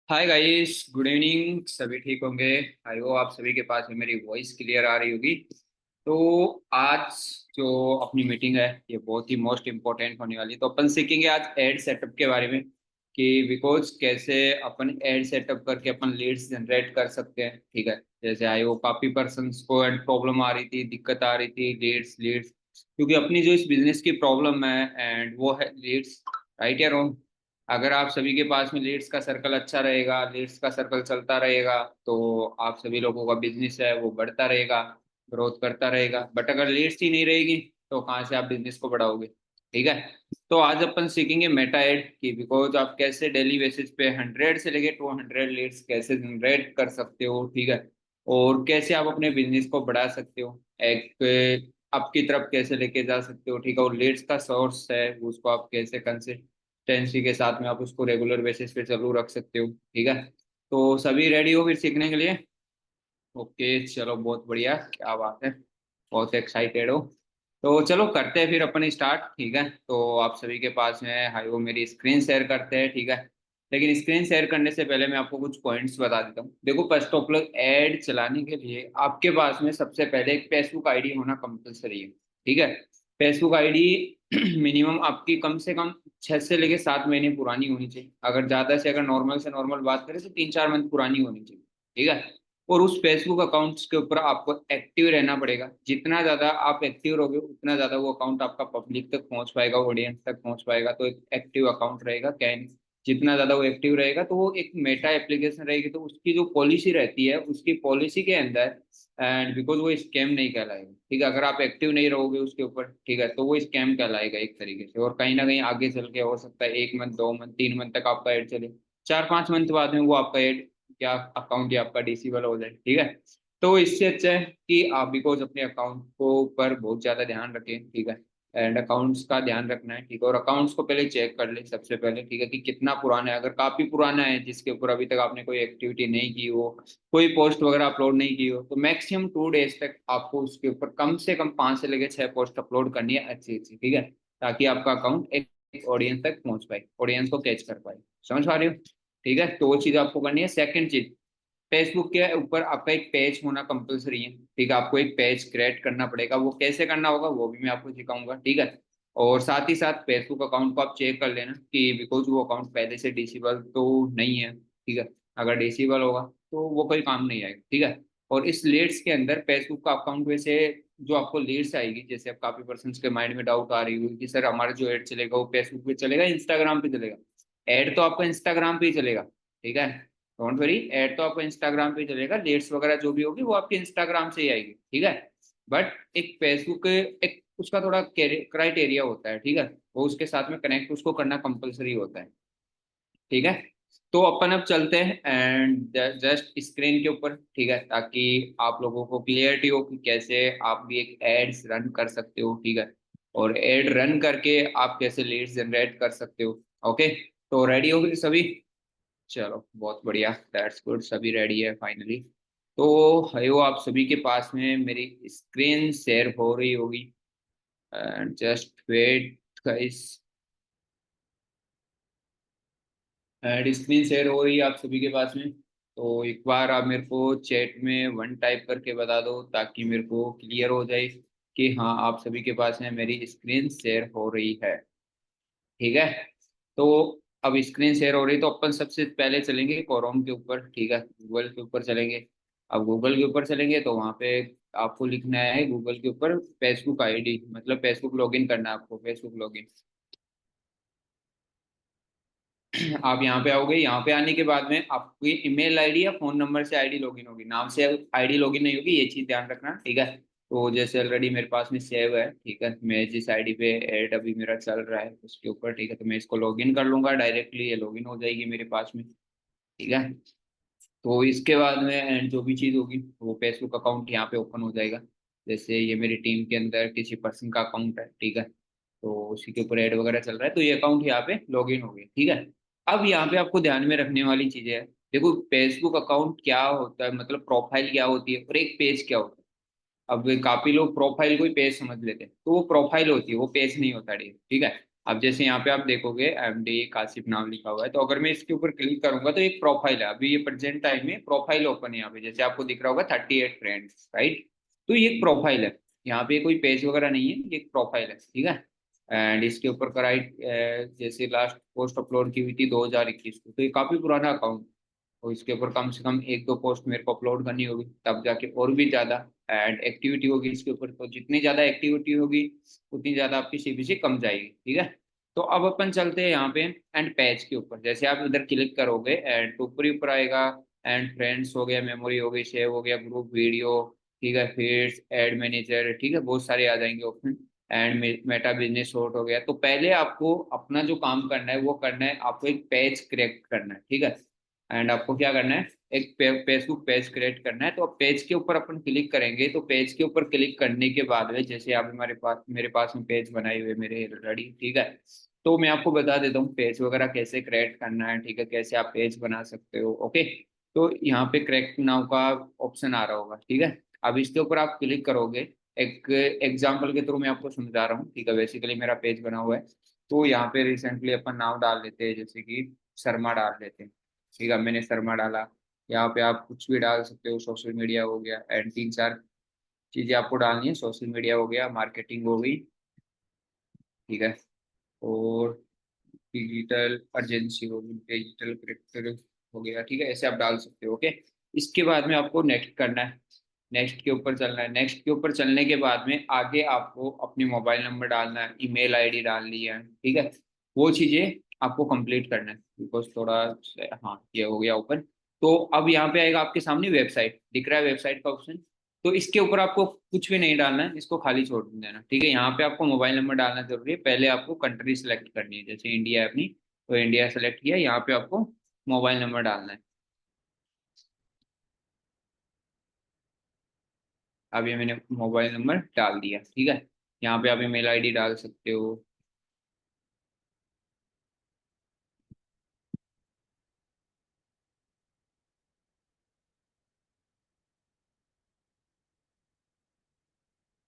Hi guys, good evening. सभी ठीक होंगे? आई होप आप सभी के पास में मेरी वॉइस क्लियर आ रही होगी। तो आज जो अपनी मीटिंग है ये बहुत ही मोस्ट इम्पोर्टेंट होने वाली है। तो अपन सीखेंगे आज एड सेटअप के बारे में कि बिकॉज कैसे अपन एड सेटअप करके अपन लीड्स जनरेट कर सकते हैं। ठीक है, जैसे आई वो काफी पर्सन्स को एड प्रॉब्लम आ रही थी, दिक्कत आ रही थी, लीड्स लीड्स, क्योंकि अपनी जो इस बिजनेस की प्रॉब्लम है एंड वो है लीड्स। राइट या रॉन्ग? अगर आप सभी के पास में लीड्स का सर्कल अच्छा रहेगा, लीड्स का सर्कल चलता रहेगा, तो आप सभी लोगों का बिजनेस है वो बढ़ता रहेगा, ग्रोथ करता रहेगा। बट अगर लीड्स ही नहीं रहेगी तो कहाँ से आप बिजनेस को बढ़ाओगे? ठीक है। तो आज अपन सीखेंगे मेटा एड की बिकॉज आप कैसे डेली बेसिस पे 100 से लेके 200 लीड्स कैसे जनरेट कर सकते हो। ठीक है। और कैसे आप अपने बिजनेस को बढ़ा सकते हो, एक आपकी तरफ कैसे लेके जा सकते हो। ठीक है। और लीड्स का सोर्स है उसको आप कैसे कंसिस्टेंसी के साथ में आप उसको रेगुलर बेसिस पे चालू रख सकते हो। ठीक है। तो सभी रेडी हो फिर सीखने के लिए? ओके, चलो बहुत बढ़िया, क्या बात है, बहुत एक्साइटेड हो। तो चलो करते हैं फिर अपन स्टार्ट। ठीक है। तो आप सभी के पास में हाई वो मेरी स्क्रीन शेयर करते हैं। ठीक है। लेकिन स्क्रीन शेयर करने से पहले मैं आपको कुछ पॉइंट्स बता देता हूँ। देखो, फर्स्ट ऑफ ऑल ऐड चलाने के लिए आपके पास में सबसे पहले एक फेसबुक आईडी होना कंपलसरी है। ठीक है। फेसबुक आईडी मिनिमम आपकी कम से कम 6 से लेके 7 महीने पुरानी होनी चाहिए। अगर ज्यादा से अगर नॉर्मल से नॉर्मल बात करें तो 3-4 मंथ पुरानी होनी चाहिए। ठीक है। और उस फेसबुक अकाउंट्स के ऊपर आपको एक्टिव रहना पड़ेगा। जितना ज्यादा आप एक्टिव रहोगे उतना ज्यादा वो अकाउंट आपका पब्लिक तक पहुंच पाएगा, ऑडियंस तक पहुंच पाएगा। तो एक एक्टिव अकाउंट रहेगा क्या है? जितना ज्यादा वो एक्टिव रहेगा तो वो एक मेटा एप्लीकेशन रहेगी, तो उसकी जो पॉलिसी रहती है उसकी पॉलिसी के अंदर एंड बिकॉज वो स्कैम नहीं कहलाएगा। ठीक है। अगर आप एक्टिव नहीं रहोगे उसके ऊपर, ठीक है, तो वो स्कैम कहलाएगा एक तरीके से। और कहीं ना कहीं आगे चल के हो सकता है 1 मंथ, 2 मंथ, 3 मंथ तक आपका एड चले, 4-5 मंथ बाद में वो आपका एड क्या अकाउंट ही आपका डिसेबल हो जाए। ठीक है। तो इससे अच्छा है कि आप बिकॉज अपने अकाउंट को ऊपर बहुत ज्यादा ध्यान रखें। ठीक है। एंड अकाउंट्स का ध्यान रखना है। ठीक है। और अकाउंट्स को पहले चेक कर ले सबसे पहले। ठीक है, कि कितना पुराना है। अगर काफी पुराना है जिसके ऊपर अभी तक आपने कोई एक्टिविटी नहीं की हो, कोई पोस्ट वगैरह अपलोड नहीं की हो, तो मैक्सिमम 2 डेज तक आपको उसके ऊपर कम से कम 5 से लेकर 6 पोस्ट अपलोड करनी है अच्छी अच्छी। ठीक है। ताकि आपका अकाउंट एक ऑडियंस तक पहुंच पाए, ऑडियंस को कैच कर पाए। समझ पा रहे हो? ठीक है। तो वो चीज आपको करनी है। सेकंड चीज, फेसबुक के ऊपर आपका एक पेज होना कंपलसरी है। ठीक है। आपको एक पेज क्रिएट करना पड़ेगा। वो कैसे करना होगा वो भी मैं आपको सिखाऊंगा। ठीक है। और साथ ही साथ फेसबुक अकाउंट को आप चेक कर लेना कि बिकॉज वो अकाउंट पहले से डिसेबल तो नहीं है। ठीक है। अगर डिसेबल होगा तो वो कोई काम नहीं आएगा। ठीक है। और इस लीड्स के अंदर फेसबुक का अकाउंट वैसे जो आपको लीड्स आएगी, जैसे अब काफी पर्सन के माइंड में डाउट आ रही होगी कि सर हमारा जो एड चलेगा वो फेसबुक पे चलेगा, इंस्टाग्राम पे चलेगा? एड तो आपका इंस्टाग्राम पे ही चलेगा। ठीक है। डोंट वरी, ऐड तो आपको इंस्टाग्राम पे चलेगा, लीड्स वगैरह जो भी होगी वो आपके इंस्टाग्राम से ही आएगी। ठीक है। बट एक फेसबुक एक उसका थोड़ा क्राइटेरिया होता है। ठीक है। वो उसके साथ में कनेक्ट उसको करना कंपलसरी होता है। ठीक है। तो अपन अब चलते हैं एंड जस्ट स्क्रीन के ऊपर। ठीक है, ताकि आप लोगों को क्लियरिटी हो कि कैसे आप भी एक एड्स रन कर सकते हो। ठीक है। और एड रन करके आप कैसे लीड्स जनरेट कर सकते हो। ओके। तो रेडी हो गए सभी? चलो बहुत बढ़िया, दैट्स गुड, सभी रेडी है फाइनली। तो हयो आप सभी के पास में मेरी स्क्रीन शेयर हो रही होगी and just wait guys. And screen share हो रही है आप सभी के पास में। तो एक बार आप मेरे को चैट में वन टाइप करके बता दो ताकि मेरे को क्लियर हो जाए कि हाँ आप सभी के पास में मेरी स्क्रीन शेयर हो रही है। ठीक है। तो अब स्क्रीन शेयर हो रही है तो अपन सबसे पहले चलेंगे क्रोम के ऊपर। ठीक है। गूगल के ऊपर चलेंगे। अब गूगल के ऊपर चलेंगे तो वहाँ पे आपको लिखना है गूगल के ऊपर फेसबुक आईडी, मतलब फेसबुक लॉगिन करना है आपको, फेसबुक लॉगिन। आप यहाँ पे आओगे। यहाँ पे आने के बाद में आपकी ईमेल आईडी या फोन नंबर से आईडी लॉगिन होगी, नाम से आईडी लॉगिन नहीं होगी, ये चीज ध्यान रखना। ठीक है। तो जैसे ऑलरेडी मेरे पास में सेव है, ठीक है, मैं जिस आईडी पे ऐड अभी मेरा चल रहा है उसके ऊपर, ठीक है, तो मैं इसको लॉगिन कर लूंगा डायरेक्टली, ये लॉगिन हो जाएगी मेरे पास में। ठीक है। तो इसके बाद में एंड जो भी चीज़ होगी वो फेसबुक अकाउंट यहाँ पे ओपन हो जाएगा। जैसे ये मेरी टीम के अंदर किसी पर्सन का अकाउंट है। ठीक है। तो उसी के ऊपर ऐड वगैरह चल रहा है, तो ये अकाउंट यहाँ पे लॉग इन हो गया। ठीक है। अब यहाँ पे आपको ध्यान में रखने वाली चीजें है। देखो, फेसबुक अकाउंट क्या होता है, मतलब प्रोफाइल क्या होती है और एक पेज क्या होता है। अब काफी लोग प्रोफाइल को ही पेज समझ लेते हैं, तो वो प्रोफाइल होती है, वो पेज नहीं होता। ठीक है। अब जैसे यहाँ पे आप देखोगे MD कासिफ नाम लिखा हुआ है, तो अगर मैं इसके ऊपर क्लिक करूंगा तो एक प्रोफाइल है, अभी ये प्रेजेंट टाइम में प्रोफाइल ओपन है यहाँ पे, जैसे आपको दिख रहा होगा 38 फ्रेंड्स, राइट। तो ये एक प्रोफाइल है, यहाँ पे कोई पेज वगैरह नहीं है, ये एक प्रोफाइल है, ठीक है। एंड इसके ऊपर कराई जैसे लास्ट पोस्ट अपलोड की हुई थी 2021 को, तो ये काफी पुराना अकाउंट। और इसके ऊपर कम से कम एक दो पोस्ट मेरे को अपलोड करनी होगी, तब जाके और भी ज्यादा एंड एक्टिविटी होगी इसके ऊपर। तो जितनी ज्यादा एक्टिविटी होगी उतनी ज्यादा आपकी CPC कम जाएगी, ठीक है। तो अब अपन चलते हैं यहाँ पे एंड पैच के ऊपर। जैसे आप इधर क्लिक करोगे एंड ऊपर ही ऊपर आएगा एंड फ्रेंड्स हो गया, मेमोरी हो गई, सेव हो गया, ग्रुप वीडियो, ठीक है, फीड्स, एड मैनेजर, ठीक है, बहुत सारे आ जाएंगे option. And Meta business short हो गया। तो पहले आपको अपना जो काम करना है वो करना है, आपको एक पेज क्रिएट करना है, ठीक है। एंड आपको क्या करना है, एक फेसबुक पेज क्रिएट करना है। तो अब पेज के ऊपर अपन क्लिक करेंगे, तो पेज के ऊपर क्लिक करने के बाद में जैसे आप हमारे पास मेरे पास में पेज बनाए हुए मेरे रेडी, ठीक है। तो मैं आपको बता देता हूँ पेज वगैरह कैसे क्रिएट करना है, ठीक है, कैसे आप पेज बना सकते हो, ओके। तो यहाँ पे क्रिएट नाउ का ऑप्शन आ रहा होगा, ठीक है। अब इसके ऊपर आप क्लिक करोगे, एक एग्जाम्पल के थ्रू मैं आपको समझा रहा हूँ, ठीक है। बेसिकली मेरा पेज बना हुआ है, तो यहाँ पे रिसेंटली अपन नाम डाल लेते हैं, जैसे कि शर्मा डाल लेते हैं, ठीक है। मैंने शर्मा डाला। यहाँ पे आप कुछ भी डाल सकते हो, सोशल मीडिया हो गया एंड तीन चार चीजें आपको डालनी है। सोशल मीडिया हो गया, मार्केटिंग हो गई, ठीक है, और डिजिटल अर्जेंसी हो गई, डिजिटल करेक्टर हो गया, ठीक है। ऐसे आप डाल सकते हो, ओके। इसके बाद में आपको नेक्स्ट करना है, नेक्स्ट के ऊपर चलना है। नेक्स्ट के ऊपर चलने के बाद में आगे आपको अपनी मोबाइल नंबर डालना है, ईमेल आईडी डालनी है, ठीक है। वो चीजें आपको कंप्लीट करना है, बिकॉज थोड़ा हाँ ये हो गया ओपन। तो अब यहाँ पे आएगा आपके सामने वेबसाइट, दिख रहा है वेबसाइट का ऑप्शन। तो इसके ऊपर आपको कुछ भी नहीं डालना है, इसको खाली छोड़ देना, ठीक है। यहाँ पे आपको मोबाइल नंबर डालना जरूरी है, पहले आपको कंट्री सेलेक्ट करनी है, जैसे इंडिया है अपनी, तो इंडिया सेलेक्ट किया, यहाँ पे आपको मोबाइल नंबर डालना है। अब ये मैंने मोबाइल नंबर डाल दिया, ठीक है। यहाँ पे आप ईमेल आईडी डाल सकते हो।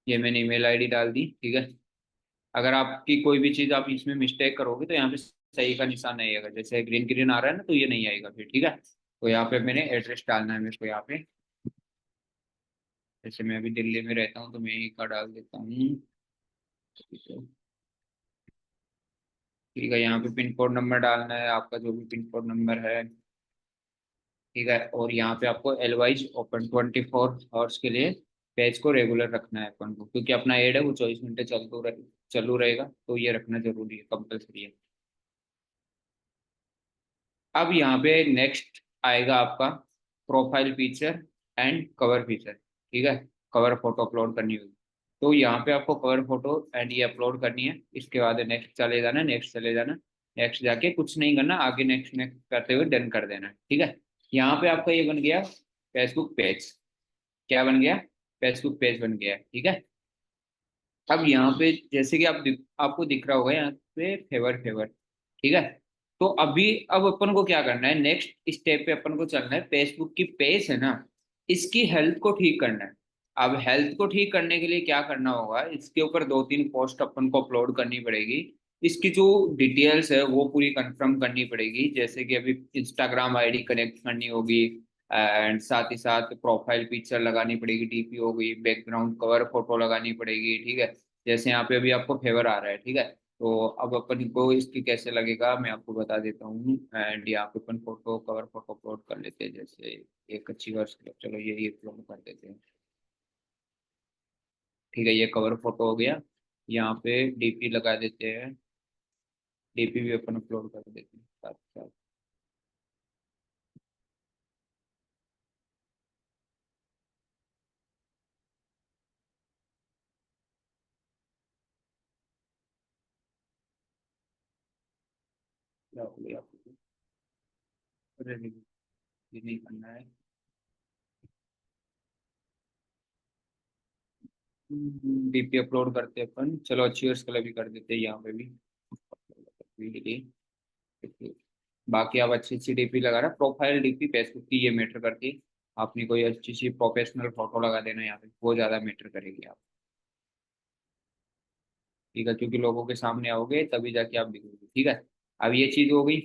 ये मैंने ईमेल आईडी डाल दी, ठीक है। अगर आपकी कोई भी चीज़ आप इसमें मिस्टेक करोगे तो यहाँ पे सही का निशान नहीं आएगा, जैसे ग्रीन ग्रीन आ रहा है ना, तो ये नहीं आएगा फिर, ठीक है। तो यहाँ पे मैंने एड्रेस डालना है मेरे को, यहाँ पे जैसे मैं अभी दिल्ली में रहता हूँ तो मैं यही का डाल देता हूँ, ठीक है। यहाँ पे पिन कोड नंबर डालना है, आपका जो भी पिन कोड नंबर है, ठीक है। और यहाँ पे आपको एलवाइज ओपन 24 आवर्स के लिए पेज को रेगुलर रखना है अपन को, क्योंकि अपना एड है वो 24 घंटे चालू रहेगा, तो ये रखना जरूरी है, कंपलसरी है। अब यहाँ पे नेक्स्ट आएगा आपका profile picture and cover picture, ठीक है। कवर फोटो अपलोड करनी होगी, तो यहाँ पे आपको कवर फोटो एंड ये अपलोड करनी है। इसके बाद नेक्स्ट चले जाना, नेक्स्ट चले जाना, नेक्स्ट जाके कुछ नहीं करना, आगे नेक्स्ट नेक्स्ट करते हुए डन कर देना, ठीक है। यहाँ पे आपका ये बन गया फेसबुक पेज। क्या बन गया, फेसबुक पेज बन गया, ठीक है। अब यहाँ पे जैसे कि आपको दिख रहा होगा यहाँ पे फेवर फेवर, ठीक है। तो अभी अब अपन को क्या करना है, नेक्स्ट स्टेप पे अपन को चलना है, फेसबुक की पेज है ना, इसकी हेल्थ को ठीक करना है। अब हेल्थ को ठीक करने के लिए क्या करना होगा, इसके ऊपर दो तीन पोस्ट अपन को अपलोड करनी पड़ेगी। इसकी जो डिटेल्स है वो पूरी कंफर्म करनी पड़ेगी, जैसे कि अभी इंस्टाग्राम आईडी कनेक्ट करनी होगी एंड साथ ही साथ प्रोफाइल पिक्चर लगानी पड़ेगी, DP हो गई, बैकग्राउंड कवर फोटो लगानी पड़ेगी, ठीक है। जैसे यहाँ पे अभी आपको फेवर आ रहा है, ठीक है। तो अब अपन को इसकी कैसे लगेगा मैं आपको बता देता हूँ। एंड यहाँ पे अपन फोटो कवर फोटो अपलोड कर लेते हैं, जैसे एक अच्छी वर्ष, चलो ये अपलोड कर देते हैं, ठीक है। ये कवर फोटो हो गया, यहाँ पे DP लगा देते हैं, DP भी अपन अपलोड कर देते हैं साथ साथ। क्या हो गया आपको? अरे नहीं, ये नहीं करना है। DP अपलोड करते हैं अपन, चलो अच्छी वर्ष कलर भी कर देते हैं यहाँ पे भी। बाकी आप अच्छी अच्छी DP लगा रहा, प्रोफाइल DP फेसबुक की ये मैटर करती है। आपने कोई अच्छी सी प्रोफेशनल फोटो लगा देना यहाँ पे, वो ज्यादा मैटर करेगी आप, ठीक है, क्योंकि लोगों के सामने आओगे तभी जाके आप दिखोगे। ठीक है, अब ये चीज हो गई।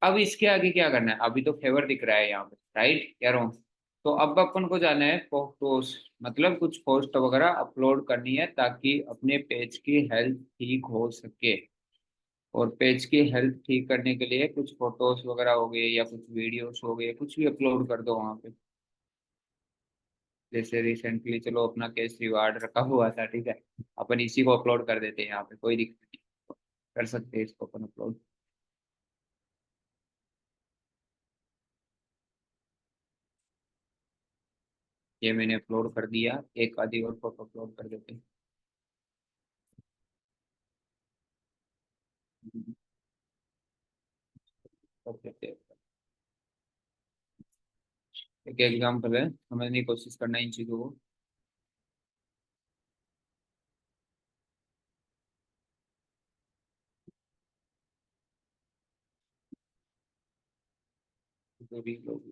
अब इसके आगे क्या करना है, अभी तो फेवर दिख रहा है यहाँ पे, राइट या रॉन्ग? तो अब अपन को जाना है फोटोज, मतलब कुछ पोस्ट वगैरह अपलोड करनी है ताकि अपने पेज की हेल्थ ठीक हो सके। और पेज की हेल्थ ठीक करने के लिए कुछ फोटोज वगैरह हो गए या कुछ वीडियोस हो गए, कुछ भी अपलोड कर दो वहाँ पे। जैसे रिसेंटली चलो अपना केस रिवार्ड रखा हुआ था, ठीक है, अपन इसी को अपलोड कर देते हैं यहाँ पे, कोई दिक्कत नहीं, कर सकते हैं इसको अपन अपलोड। ये मैंने अपलोड कर दिया, एक आधी और फोटो अपलोड कर देते हैं। कर देते हैं। एक एग्जाम्पल है, समझने की कोशिश करना इन चीज़ों को। जो भी लोग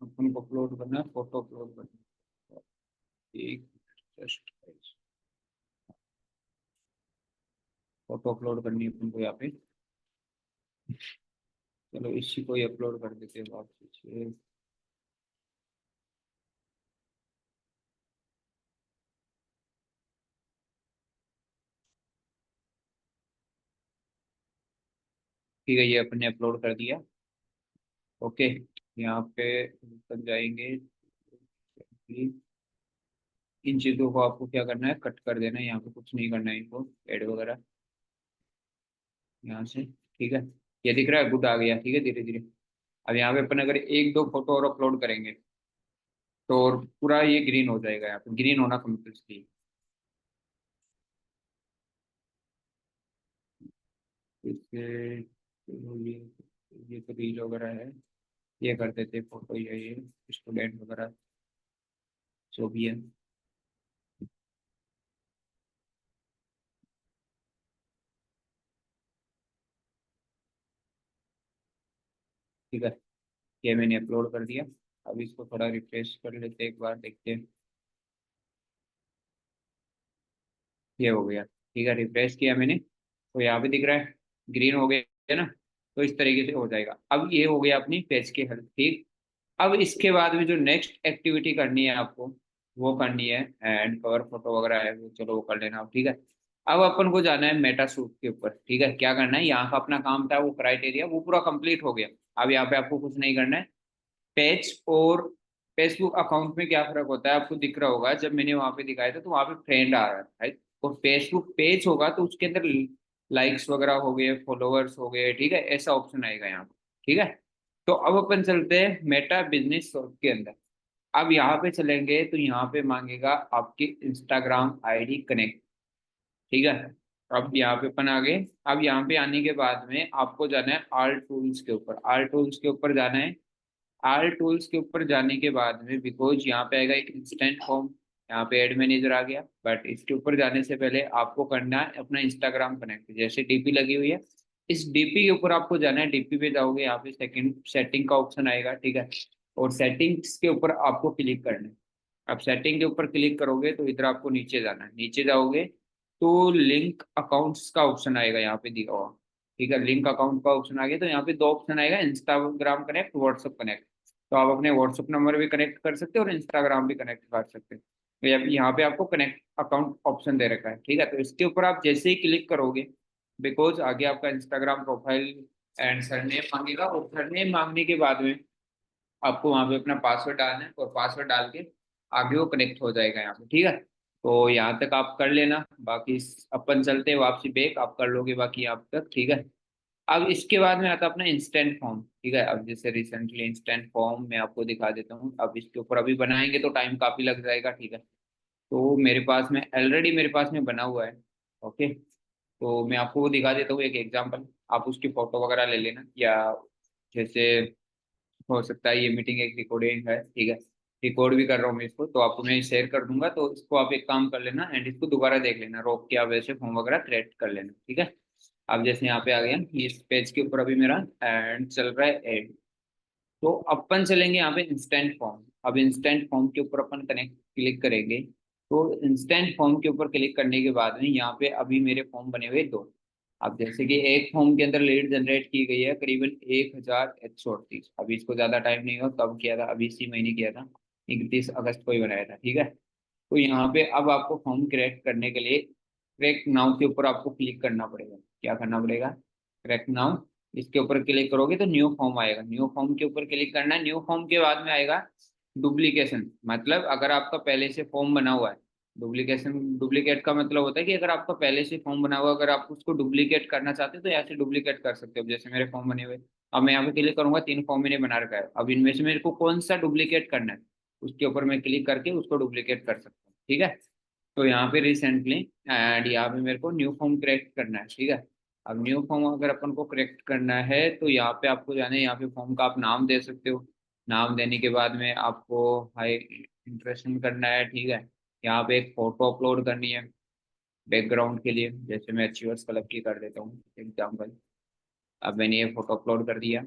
अपन को अपलोड करना है, फोटो अपलोड करना है। एक जस्ट फोटो अपलोड करनी है अपन को यहाँ पे। चलो इसी को ही अपलोड कर देते हैं वापस। ठीक है, ये अपन ने अपलोड कर दिया। ओके, यहाँ पे तक जाएंगे। इन चीज़ों को आपको क्या करना है, कट कर देना है, यहाँ पे कुछ नहीं करना है इनको ऐड वगैरह, यहाँ से। ठीक है, ये दिख रहा है, गुड आ गया, ठीक है, धीरे धीरे। अब यहाँ पे अपन अगर एक दो फोटो और अपलोड करेंगे तो और पूरा ये ग्रीन हो जाएगा, यहाँ पे ग्रीन होना कंपल्सरी। इससे चलो ये तो रील वगैरह है, ये कर देते फोटो, ये स्टूडेंट वगैरह जो भी है। ठीक है, ये मैंने अपलोड कर दिया। अब इसको थोड़ा रिफ्रेश कर लेते हैं, एक बार देखते हैं। ये हो गया, ठीक है, रिफ्रेश किया मैंने तो यहाँ पे दिख रहा है ग्रीन हो गया ना। तो इस तरीके से हो जाएगा। अब ये हो गया अपनी पेज की हेल्थ ठीक। अब इसके बाद में जो नेक्स्ट एक्टिविटी करनी है आपको, वो करनी है एंड कवर फोटो वगैरह है वो, चलो वो कर लेना आप, ठीक है। अब अपन को जाना है मेटा सूट के ऊपर, ठीक है। क्या करना है, यहाँ का अपना काम था वो क्राइटेरिया वो पूरा कंप्लीट हो गया। अब यहाँ पे आपको कुछ नहीं करना है। पेज और फेसबुक अकाउंट में क्या फर्क होता है आपको दिख रहा होगा, जब मैंने वहां पे दिखाया था तो वहां पे फ्रेंड आ रहा है right? और फेसबुक पेज होगा तो उसके अंदर लाइक्स वगैरह हो गए, फॉलोअर्स हो गए, ठीक है, ऐसा ऑप्शन आएगा यहाँ पे। ठीक है, तो अब अपन चलते हैं मेटा बिजनेस के अंदर। अब यहाँ पे चलेंगे तो यहाँ पे मांगेगा आपकी इंस्टाग्राम आईडी कनेक्ट, ठीक है। अब यहाँ पे अपन आ गए। अब यहाँ पे आने के बाद में आपको जाना है आल टूल्स के ऊपर, आल टूल्स के ऊपर जाना है। आल टूल्स के ऊपर जाने के बाद में बिकॉज यहाँ पे आएगा एक इंस्टेंट फॉर्म, यहाँ पे एड मैनेजर आ गया, बट इसके ऊपर जाने से पहले आपको करना है अपना इंस्टाग्राम कनेक्ट, जैसे डीपी लगी हुई है इस डीपी के ऊपर आपको जाना है। डीपी पे जाओगे, यहाँ पे सेकंड सेटिंग का ऑप्शन आएगा, ठीक है। और सेटिंग्स के ऊपर आपको क्लिक करना है। अब सेटिंग के ऊपर क्लिक करोगे तो इधर आपको नीचे जाना है, नीचे जाओगे तो लिंक अकाउंट्स का ऑप्शन आएगा यहाँ पे दिया हुआ, ठीक है। लिंक अकाउंट का ऑप्शन आ गया तो यहाँ पे दो ऑप्शन आएगा, इंस्टाग्राम कनेक्ट, व्हाट्सअप कनेक्ट। तो आप अपने व्हाट्सअप नंबर भी कनेक्ट कर सकते हो और इंस्टाग्राम भी कनेक्ट कर सकते हो। तो यहाँ पे आपको कनेक्ट अकाउंट ऑप्शन दे रखा है, ठीक है। तो इसके ऊपर आप जैसे ही क्लिक करोगे बिकॉज आगे आपका इंस्टाग्राम प्रोफाइल एंड सरनेम मांगेगा, और सरनेम मांगने के बाद में आपको वहाँ पे अपना पासवर्ड डालना है, और पासवर्ड डाल के आगे वो कनेक्ट हो जाएगा यहाँ पे, ठीक है। तो यहाँ तक आप कर लेना, बाकी अपन चलते हैं वापसी बैक, आप कर लोगे बाकी यहाँ तक, ठीक है। अब इसके बाद में आता है अपना इंस्टेंट फॉर्म, ठीक है। अब जैसे रिसेंटली इंस्टेंट फॉर्म मैं आपको दिखा देता हूँ, अब इसके ऊपर अभी बनाएंगे तो टाइम काफी लग जाएगा, ठीक है। तो मेरे पास में ऑलरेडी मेरे पास में बना हुआ है। ओके, तो मैं आपको वो दिखा देता हूँ एक एग्जांपल, आप उसकी फोटो वगैरह ले लेना, या जैसे हो सकता है ये मीटिंग एक रिकॉर्डिंग है, ठीक है, रिकॉर्ड भी कर रहा हूँ मैं इसको, तो आपको मैं शेयर कर दूंगा, तो इसको आप एक काम कर लेना एंड इसको दोबारा देख लेना, रोक के आप वैसे फॉर्म वगैरह क्रिएट कर लेना, ठीक है। अब जैसे यहाँ पे आ गया, इस पेज के ऊपर अभी मेरा एंड चल रहा है एड। तो अपन चलेंगे यहाँ पे इंस्टेंट फॉर्म। अब इंस्टेंट फॉर्म के ऊपर अपन कनेक्ट क्लिक करेंगे तो इंस्टेंट फॉर्म के ऊपर क्लिक करने के बाद में यहाँ पे अभी मेरे फॉर्म बने हुए दो। अब जैसे कि एक फॉर्म के अंदर लीड जनरेट की गई है करीबन 1038। अभी इसको ज्यादा टाइम नहीं हुआ, कब किया था, अभी इसी महीने किया था, 31 अगस्त को ही बनाया था, ठीक है। तो यहाँ पे अब आपको फॉर्म क्रिएट करने के लिए क्रिएट नाउ के ऊपर आपको क्लिक करना पड़ेगा। क्या करना पड़ेगा? क्रिएट नाउ, इसके ऊपर क्लिक करोगे तो न्यू फॉर्म आएगा। न्यू फॉर्म के ऊपर क्लिक करना है। न्यू फॉर्म के बाद में आएगा डुप्लीकेशन, मतलब अगर आपका पहले से फॉर्म बना हुआ है। डुप्लीकेशन, डुप्लीकेट का मतलब होता है कि अगर आपका पहले से फॉर्म बना हुआ है, अगर आप उसको डुप्लीकेट करना चाहते हो तो यहाँ से डुप्लीकेट कर सकते हो। जैसे मेरे फॉर्म बने हुए, अब मैं यहाँ पे क्लिक करूंगा, 3 फॉर्म मैंने बना रखा है। अब इनमें से मेरे को कौन सा डुप्लीकेट करना है, उसके ऊपर मैं क्लिक करके उसको डुप्लीकेट कर सकता हूँ, ठीक है। तो यहाँ पे रिसेंटली एंड यहाँ पे मेरे को न्यू फॉर्म क्रिएट करना है, ठीक है। अब न्यू फॉर्म अगर अपन को क्रिएट करना है तो यहाँ पे आपको जाने, यहाँ पे फॉर्म का आप नाम दे सकते हो। नाम देने के बाद में आपको हाई इंप्रेशन करना है, ठीक है। यहाँ पे एक फोटो अपलोड करनी है बैकग्राउंड के लिए, जैसे मैं अचीवर्स क्लब की कर देता हूँ एग्जाम्पल। अब मैंने ये फोटो अपलोड कर दिया,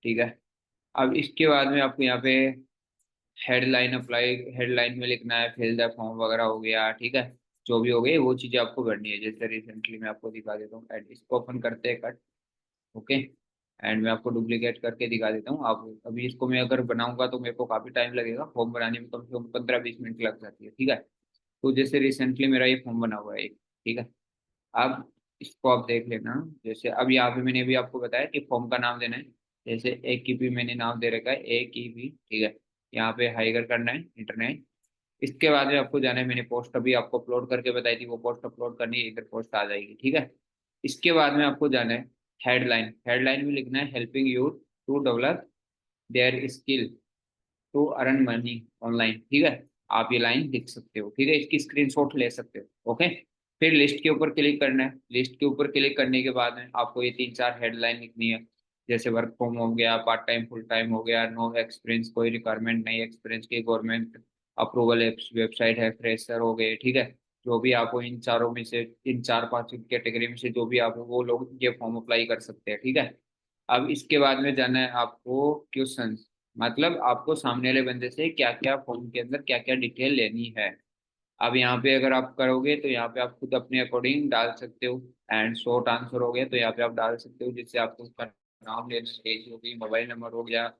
ठीक है। अब इसके बाद में आपको यहाँ पे हेडलाइन अप्लाई, हेडलाइन में लिखना है फिल द फॉर्म वगैरह हो गया, ठीक है। जो भी हो गए वो चीज़ें आपको करनी है। जैसे रिसेंटली मैं आपको दिखा देता हूँ, एंड इसको ओपन करते हैं कट, ओके। एंड मैं आपको डुप्लीकेट करके दिखा देता हूँ। आप अभी इसको मैं अगर बनाऊंगा तो मेरे को काफ़ी टाइम लगेगा, फॉर्म बनाने में कम से कम 15-20 मिनट लग जाती है, ठीक है। तो जैसे रिसेंटली मेरा ये फॉर्म बना हुआ है एक, ठीक है। अब इसको आप देख लेना। जैसे अब यहाँ पे मैंने भी आपको बताया कि फॉर्म का नाम देना है। जैसे एक की भी मैंने नाम दे रखा है, एक की भी, ठीक है। यहाँ पे हाइगर करना है इंटरनेट। इसके बाद में आपको जाना है, मैंने पोस्ट अभी आपको अपलोड करके बताई थी, वो पोस्ट अपलोड करनी है, इधर पोस्ट आ जाएगी, ठीक है। इसके बाद में आपको जाना है हेडलाइन। हेडलाइन में लिखना है helping you to develop their skill to earn money online, ठीक है। आप ये लाइन लिख सकते हो, ठीक है, इसकी स्क्रीनशॉट ले सकते हो, ओके। फिर लिस्ट के ऊपर क्लिक करना है। लिस्ट के ऊपर क्लिक करने के बाद में आपको ये 3-4 हेडलाइन लिखनी है। जैसे वर्क फ्रॉम हो गया, पार्ट टाइम फुल टाइम हो गया, नो एक्सपीरियंस, कोई रिक्वायरमेंट नहीं एक्सपीरियंस की, गवर्नमेंट अप्रूवल वेबसाइट है, फ्रेशर हो गए, ठीक है। जो भी आपको इन चारों में से, इन 4-5 कैटेगरी में से जो भी आप, वो लोग ये फॉर्म अप्लाई कर सकते हैं, ठीक है। अब इसके बाद में जाना है आपको क्वेश्चन, मतलब आपको सामने वाले बंदे से क्या क्या फॉर्म के अंदर क्या क्या डिटेल लेनी है। अब यहाँ पे अगर आप करोगे तो यहाँ पे आप खुद अपने अकॉर्डिंग डाल सकते हो। एंड शॉर्ट आंसर हो गया तो यहाँ पे आप डाल सकते हो, जिससे आपको उसका नाम लेना, एज हो गई, मोबाइल नंबर हो गया,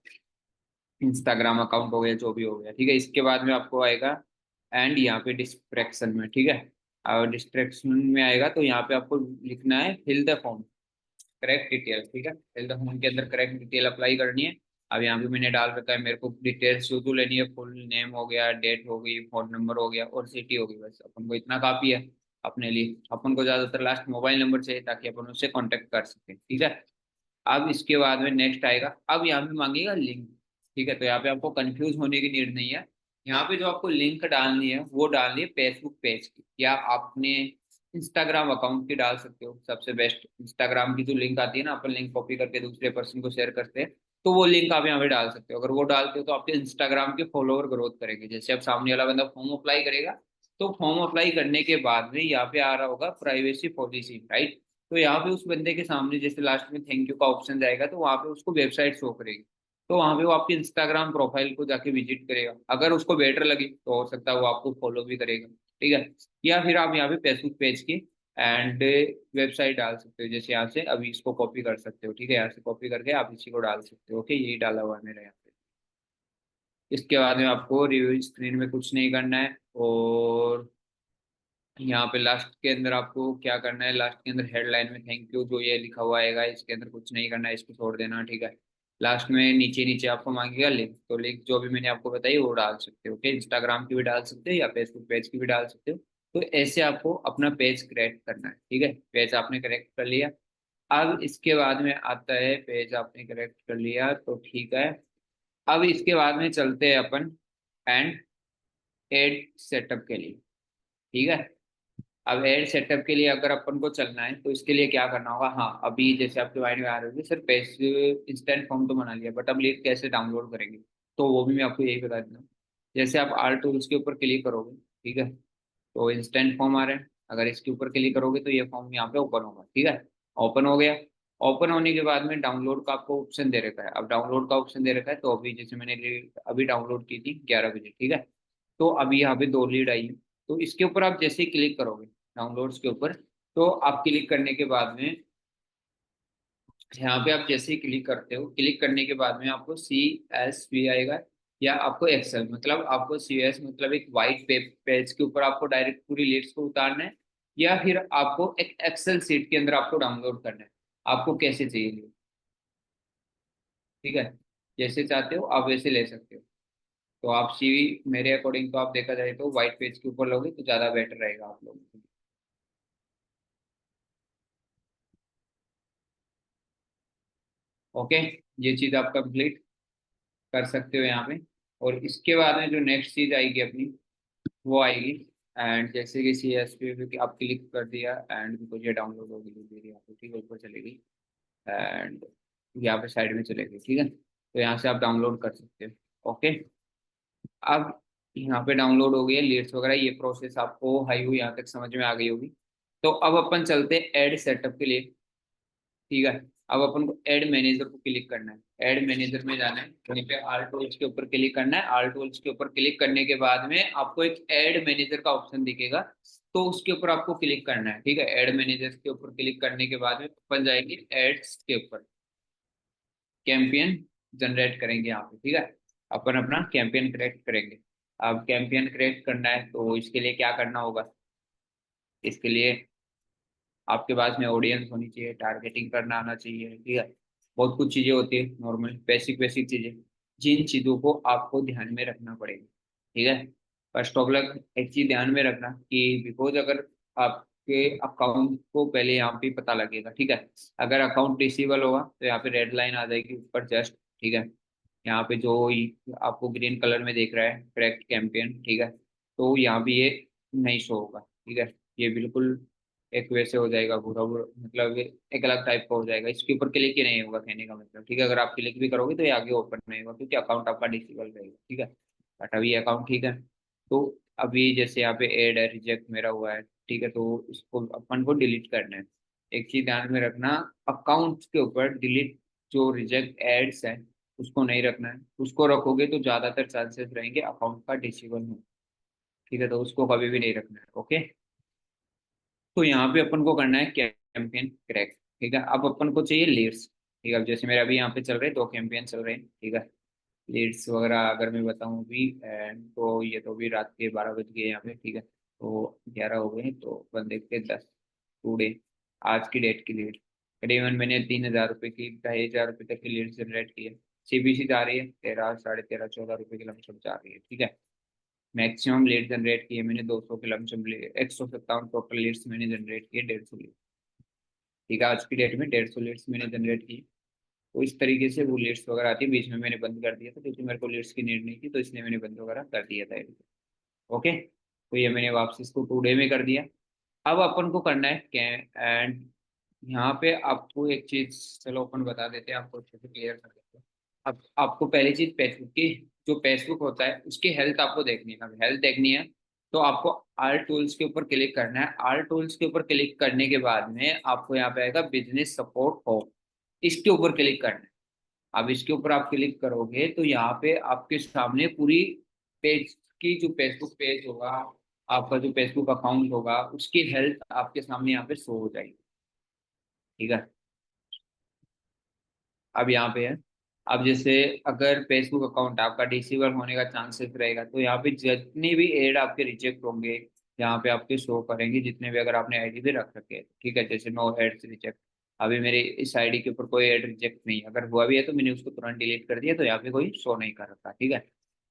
इंस्टाग्राम अकाउंट हो गया, जो भी हो गया, ठीक है। इसके बाद में आपको आएगा एंड यहाँ पे डिस्ट्रैक्शन में, ठीक है। और डिस्ट्रैक्शन में आएगा तो यहाँ पे आपको लिखना है fill the form correct detail, ठीक है। फिल द फॉर्म के अंदर करेक्ट डिटेल अप्लाई करनी है। अब यहाँ पे मैंने डाल रखा है, मेरे को डिटेल्स जो जो लेनी है, फुल नेम हो गया, डेट हो गई, फोन नंबर हो गया और सिटी हो गई, बस अपन को इतना काफी है अपने लिए। अपन को ज्यादातर लास्ट मोबाइल नंबर चाहिए ताकि अपन उससे कांटेक्ट कर सकें, ठीक है। अब इसके बाद में नेक्स्ट आएगा, अब यहाँ पे मांगेगा लिंक, ठीक है। तो यहाँ पे आपको कंफ्यूज होने की नीड नहीं है। यहाँ पे जो आपको लिंक डालनी है वो डालनी है फेसबुक पेज की, या आपने इंस्टाग्राम अकाउंट की डाल सकते हो। सबसे बेस्ट इंस्टाग्राम की जो लिंक आती है ना, अपन लिंक कॉपी करके दूसरे पर्सन को शेयर करते हैं, तो वो लिंक आप यहाँ पे डाल सकते हो। अगर वो डालते हो तो आपके इंस्टाग्राम के फॉलोअर ग्रोथ करेंगे। जैसे अब सामने वाला बंदा फॉर्म अप्लाई करेगा, तो फॉर्म अप्लाई करने के बाद में यहाँ पे आ रहा होगा प्राइवेसी पॉलिसी, राइट। तो यहाँ पे उस बंदे के सामने जैसे लास्ट में थैंक यू का ऑप्शन जाएगा, तो वहाँ पे उसको वेबसाइट शो करेगी। तो वहाँ पे वो आपके इंस्टाग्राम प्रोफाइल को जाके विजिट करेगा। अगर उसको बेटर लगी तो हो सकता है वो आपको फॉलो भी करेगा, ठीक है। या फिर आप यहाँ पे फेसबुक पेज की एंड वेबसाइट डाल सकते हो। जैसे यहाँ से अभी इसको कॉपी कर सकते हो, ठीक है। यहाँ से कॉपी करके आप इसी को डाल सकते हो, ओके। यही डाला हुआ है मेरे यहाँ पे। इसके बाद में आपको रिव्यू स्क्रीन में कुछ नहीं करना है। और यहाँ पे लास्ट के अंदर आपको क्या करना है, लास्ट के अंदर हेडलाइन में थैंक यू जो ये लिखा हुआ आएगा, इसके अंदर कुछ नहीं करना है, इसको छोड़ देना, ठीक है। लास्ट में नीचे नीचे आपको मांगेगा लिंक, तो लिंक जो भी मैंने आपको बताई वो डाल सकते हो, ओके। इंस्टाग्राम की भी डाल सकते हो या फेसबुक पेज की भी डाल सकते हो। तो ऐसे आपको अपना पेज क्रिएट करना है, ठीक है। पेज आपने करेक्ट कर लिया। अब इसके बाद में आता है, पेज आपने करेक्ट कर लिया तो ठीक है। अब इसके बाद में चलते हैं अपन एंड एड सेटअप के लिए, ठीक है। अब एड सेटअप के लिए अगर अपन को चलना है तो इसके लिए क्या करना होगा, हाँ अभी जैसे आपके माइंड में आ रही होगी सर पैसे, इंस्टेंट फॉर्म तो बना लिया बट अब लीड कैसे डाउनलोड करेंगे, तो वो भी मैं आपको यही बता देता हूँ। जैसे आप आर टूल्स के ऊपर क्लिक करोगे, ठीक है, तो इंस्टेंट फॉर्म आ रहे हैं। अगर इसके ऊपर क्लिक करोगे तो ये फॉर्म यहाँ पे ओपन होगा, ठीक है। ओपन हो गया। ओपन होने के बाद में डाउनलोड का आपको ऑप्शन दे रखा है। अब डाउनलोड का ऑप्शन दे रखा है तो अभी जैसे मैंने अभी डाउनलोड की थी 11 बजे, ठीक है। तो अभी यहाँ पे 2 लीड आई है। तो इसके ऊपर आप जैसे ही क्लिक करोगे डाउनलोड्स के ऊपर, तो आप क्लिक करने के बाद में यहाँ पे आप जैसे ही क्लिक करते हो, क्लिक करने के बाद में आपको CSV आएगा, या आपको एक्सेल, मतलब आपको CS मतलब एक वाइट पेज के ऊपर आपको डायरेक्ट पूरी लीड्स को उतारना है, या फिर आपको एक एक्सेल सीट के अंदर आपको डाउनलोड करना है। आपको कैसे चाहिए lead, ठीक है, जैसे चाहते हो आप वैसे ले सकते हो। तो आप CV मेरे अकॉर्डिंग तो आप देखा जाए तो व्हाइट पेज के ऊपर लोगे तो ज़्यादा बेटर रहेगा आप लोगों के लिए। ओके, ये चीज़ आप कंप्लीट कर सकते हो यहाँ पे। और इसके बाद में जो नेक्स्ट चीज़ आएगी अपनी, वो आएगी। एंड जैसे कि CSV पे आप क्लिक कर दिया एंड बिकॉज ये डाउनलोड होगी धीरे यहाँ पे, ठीक है, ऊपर चलेगी एंड यहाँ पे साइड में चलेगी, ठीक है, तो यहाँ से आप डाउनलोड कर सकते हो। ओके, अब यहाँ पे डाउनलोड हो गई है लीड्स वगैरह, ये प्रोसेस आपको हाई हुई यहाँ तक समझ में आ गई होगी। तो अब अपन चलते हैं एड सेटअप के लिए, ठीक है। अब अपन को एड मैनेजर को क्लिक करना है, एड मैनेजर में जाना है, वहीं पे आल टूल्स के ऊपर क्लिक करना है। आल टूल्स के ऊपर क्लिक करने के बाद में आपको एक एड मैनेजर का ऑप्शन दिखेगा, तो उसके ऊपर आपको क्लिक करना है, ठीक है। एड मैनेजर के ऊपर क्लिक करने के बाद में अपन जाएंगे एड्स के ऊपर, कैंपेन जनरेट करेंगे यहाँ पे, ठीक है। अपन अपना कैंपेन क्रिएट करेंगे। अब कैंपेन क्रिएट करना है तो इसके लिए क्या करना होगा, इसके लिए आपके पास में ऑडियंस होनी चाहिए, टारगेटिंग करना आना चाहिए, ठीक है। बहुत कुछ चीजें होती है नॉर्मल बेसिक बेसिक चीजें, जिन चीजों को आपको ध्यान में रखना पड़ेगा, ठीक है। फर्स्ट ऑफ ऑल एक चीज ध्यान में रखना कि बिकॉज अगर आपके अकाउंट को पहले यहाँ पे पता लगेगा, ठीक है। अगर अकाउंट डिसेबल होगा तो यहाँ पे रेड लाइन आ जाएगी ऊपर जस्ट, ठीक है। यहाँ पे जो आपको ग्रीन कलर में देख रहा है करेक्ट कैंपेन, ठीक है, तो यहाँ पे ये नहीं शो होगा, ठीक है। ये बिल्कुल एक वैसे हो जाएगा पूरा मतलब एक अलग टाइप का हो जाएगा, इसके ऊपर क्लिक ही नहीं होगा कहने का मतलब, ठीक है। अगर आप क्लिक भी करोगे तो ये आगे ओपन नहीं होगा क्योंकि अकाउंट आपका डिसेबल रहेगा, ठीक है। बट अभी अकाउंट ठीक है। तो अभी जैसे यहाँ पे एड है, रिजेक्ट मेरा हुआ है, ठीक है, तो इसको अपन को डिलीट करना है। एक चीज ध्यान में रखना, अकाउंट के ऊपर डिलीट जो रिजेक्ट एड्स है उसको नहीं रखना है, उसको रखोगे तो ज्यादातर चांसेस रहेंगे अकाउंट का डिसेबल हो, ठीक है, तो उसको कभी भी नहीं रखना है। ओके, तो यहाँ पे अपन को करना है कैंपेन क्रैक, ठीक है। अब अपन को चाहिए लीड्स, ठीक है। अब जैसे मेरे अभी यहाँ पे चल रहे हैं 2 कैंपेन चल रहे हैं, ठीक है। लीड्स वगैरह अगर मैं बताऊँ भी एंड तो ये तो भी रात के 12 बज गए यहाँ पे, ठीक है, तो 11 हो गए, तो अपन देखते हैं 10 टूडे, आज की डेट की लीड करीबन मैंने 3,000 रुपये की, 2,500 रुपये तक की लीड जनरेट की है। CBC जा रही है 13, 13.5, 14 रुपये की लमसम जा रही है, ठीक है। मैक्सिमम लीड जनरेट किए मैंने 200 के लमसम, 157 टोटल लीड्स मैंने जनरेट किए, 150 लीड, ठीक है। आज की डेट में 150 लीड्स मैंने जनरेट की। तो इस तरीके से वो लीड्स वगैरह आती है, बीच में मैंने बंद कर दिया था क्योंकि मेरे को लीड्स की नीड नहीं थी, तो इसलिए मैंने बंद वगैरह कर दिया था। ओके, तो ये मैंने वापस इसको टुडे में कर दिया। अब अपन को करना है क्या, एंड यहाँ पे आपको एक चीज चलो अपन बता देते हैं, आपको अच्छे से क्लियर कर देते हैं। अब आपको पहली चीज फेसबुक की, जो फेसबुक होता है उसकी हेल्थ आपको देखनी है। अब हेल्थ देखनी है तो आपको आल टूल्स के ऊपर क्लिक करना है। आल टूल्स के ऊपर क्लिक करने के बाद में आपको यहाँ पे आएगा बिजनेस सपोर्ट होम, इसके ऊपर क्लिक करना है। अब इसके ऊपर आप क्लिक करोगे तो यहाँ पे आपके सामने पूरी पेज की जो फेसबुक पेज होगा, आपका जो फेसबुक अकाउंट होगा उसकी हेल्थ आपके सामने यहाँ पे शो हो जाएगी, ठीक है। अब यहाँ पे है, अब जैसे अगर फेसबुक अकाउंट आपका डिसेबल होने का चांसेस रहेगा तो यहाँ पे जितने भी एड आपके रिजेक्ट होंगे यहाँ पे आपके शो करेंगे, जितने भी अगर आपने आईडी भी रख रखे हैं, ठीक है। जैसे नो एड्स रिजेक्ट, अभी मेरे इस आईडी के ऊपर कोई एड रिजेक्ट नहीं है, अगर हुआ भी है तो मैंने उसको तुरंत डिलीट कर दिया, तो यहाँ पे कोई शो नहीं कर रखा, ठीक है।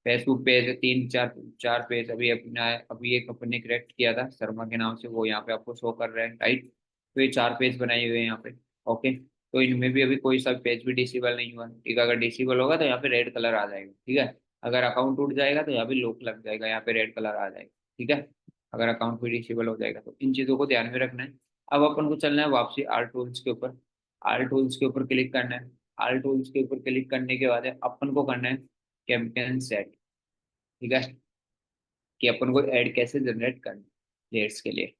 फेसबुक पेज 3 4 4 पेज अभी अपना अभी एक अपन ने क्रिएट किया था शर्मा के नाम से, वो यहाँ पे आपको शो कर रहे हैं, राइट। तो ये 4 पेज बनाए हुए हैं यहाँ पे। ओके, तो इनमें भी अभी कोई सा पेज भी डिसेबल नहीं हुआ, ठीक है। अगर डिसेबल होगा तो यहाँ पे रेड कलर आ जाएगा, ठीक है। अगर अकाउंट टूट जाएगा तो यहाँ पे लॉक लग जाएगा, यहाँ पे रेड कलर आ जाएगा, ठीक है। अगर अकाउंट भी डिसेबल हो जाएगा तो इन चीज़ों को ध्यान में रखना है। अब अपन को चलना है वापसी आर टूल्स के ऊपर, आर टूल्स के ऊपर क्लिक करना है। आर टूल्स के ऊपर क्लिक करने के बाद अपन को करना है कैंपेन सेट, ठीक है, कि अपन को ऐड कैसे जनरेट करना है लेट्स के लिए।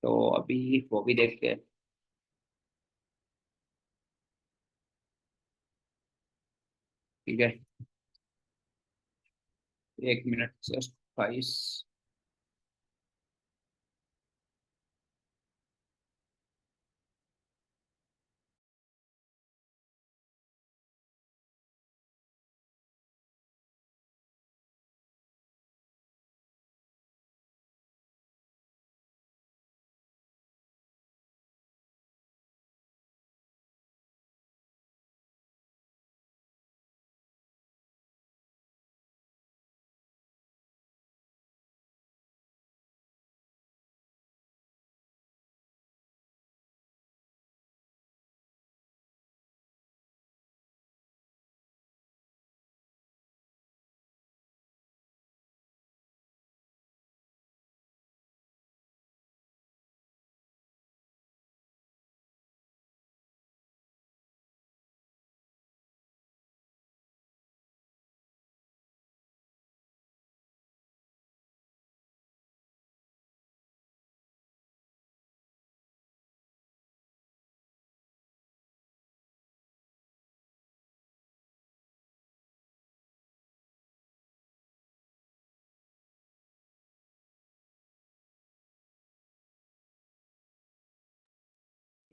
तो अभी वो भी देखते हैं, ठीक है। एक minute just guys.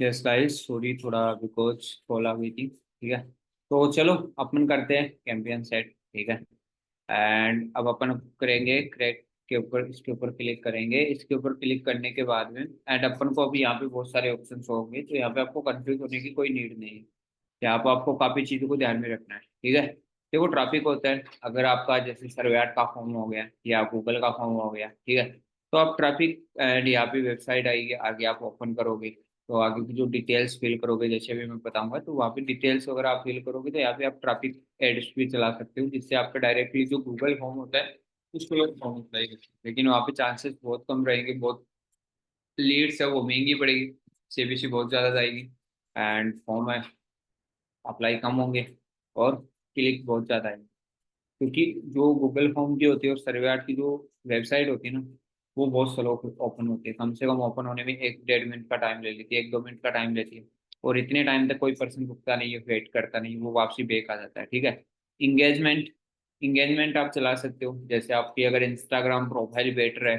Yes guys, sorry थोड़ा बिकॉज कॉल आ गई थी। ठीक है, तो चलो अपन करते हैं कैंपियन सेट। ठीक है, एंड अब अपन करेंगे क्रैक के ऊपर, इसके ऊपर क्लिक करेंगे। इसके ऊपर क्लिक करने के बाद में एंड अपन को अभी यहाँ पे बहुत सारे ऑप्शन होंगे, तो यहाँ पे आपको कंफ्यूज होने की कोई नीड नहीं है। यहाँ पर आपको काफी चीजों को ध्यान में रखना है। ठीक है, देखो ट्रैफिक होता है, अगर आपका जैसे सर्वेट का फॉर्म हो गया या गूगल का फॉर्म हो गया, ठीक है, तो आप ट्रैफिक एंड यहाँ पे वेबसाइट आएगी, आगे आप ओपन करोगे तो आगे की जो डिटेल्स फिल करोगे, जैसे अभी मैं बताऊंगा, तो वहाँ पे डिटेल्स वगैरह आप फिल करोगे तो यहाँ पे आप ट्रैफिक एड्स भी चला सकते हो, जिससे आपका डायरेक्टली जो गूगल फॉर्म होता है उसको फॉर्म होता है। लेकिन वहाँ पे चांसेस बहुत कम रहेंगे, बहुत लीड्स है वो महंगी पड़ेगी, सीबीसी बहुत ज़्यादा जाएगी, एंड फॉर्म है अप्लाई कम होंगे और क्लिक बहुत ज़्यादा है। क्योंकि जो गूगल फॉर्म की होती है और सर्वेयार्ड की जो वेबसाइट होती है ना, वो बहुत स्लो ओपन होती है, कम से कम ओपन होने में 1-1.5 मिनट का टाइम ले लेती है, 1-2 मिनट का टाइम लेती है। और इतने टाइम तक कोई पर्सन रुकता नहीं है, वेट करता नहीं है, वो वापसी बैक आ जाता है। ठीक है, इंगेजमेंट, इंगेजमेंट आप चला सकते हो, जैसे आपकी अगर इंस्टाग्राम प्रोफाइल बेटर है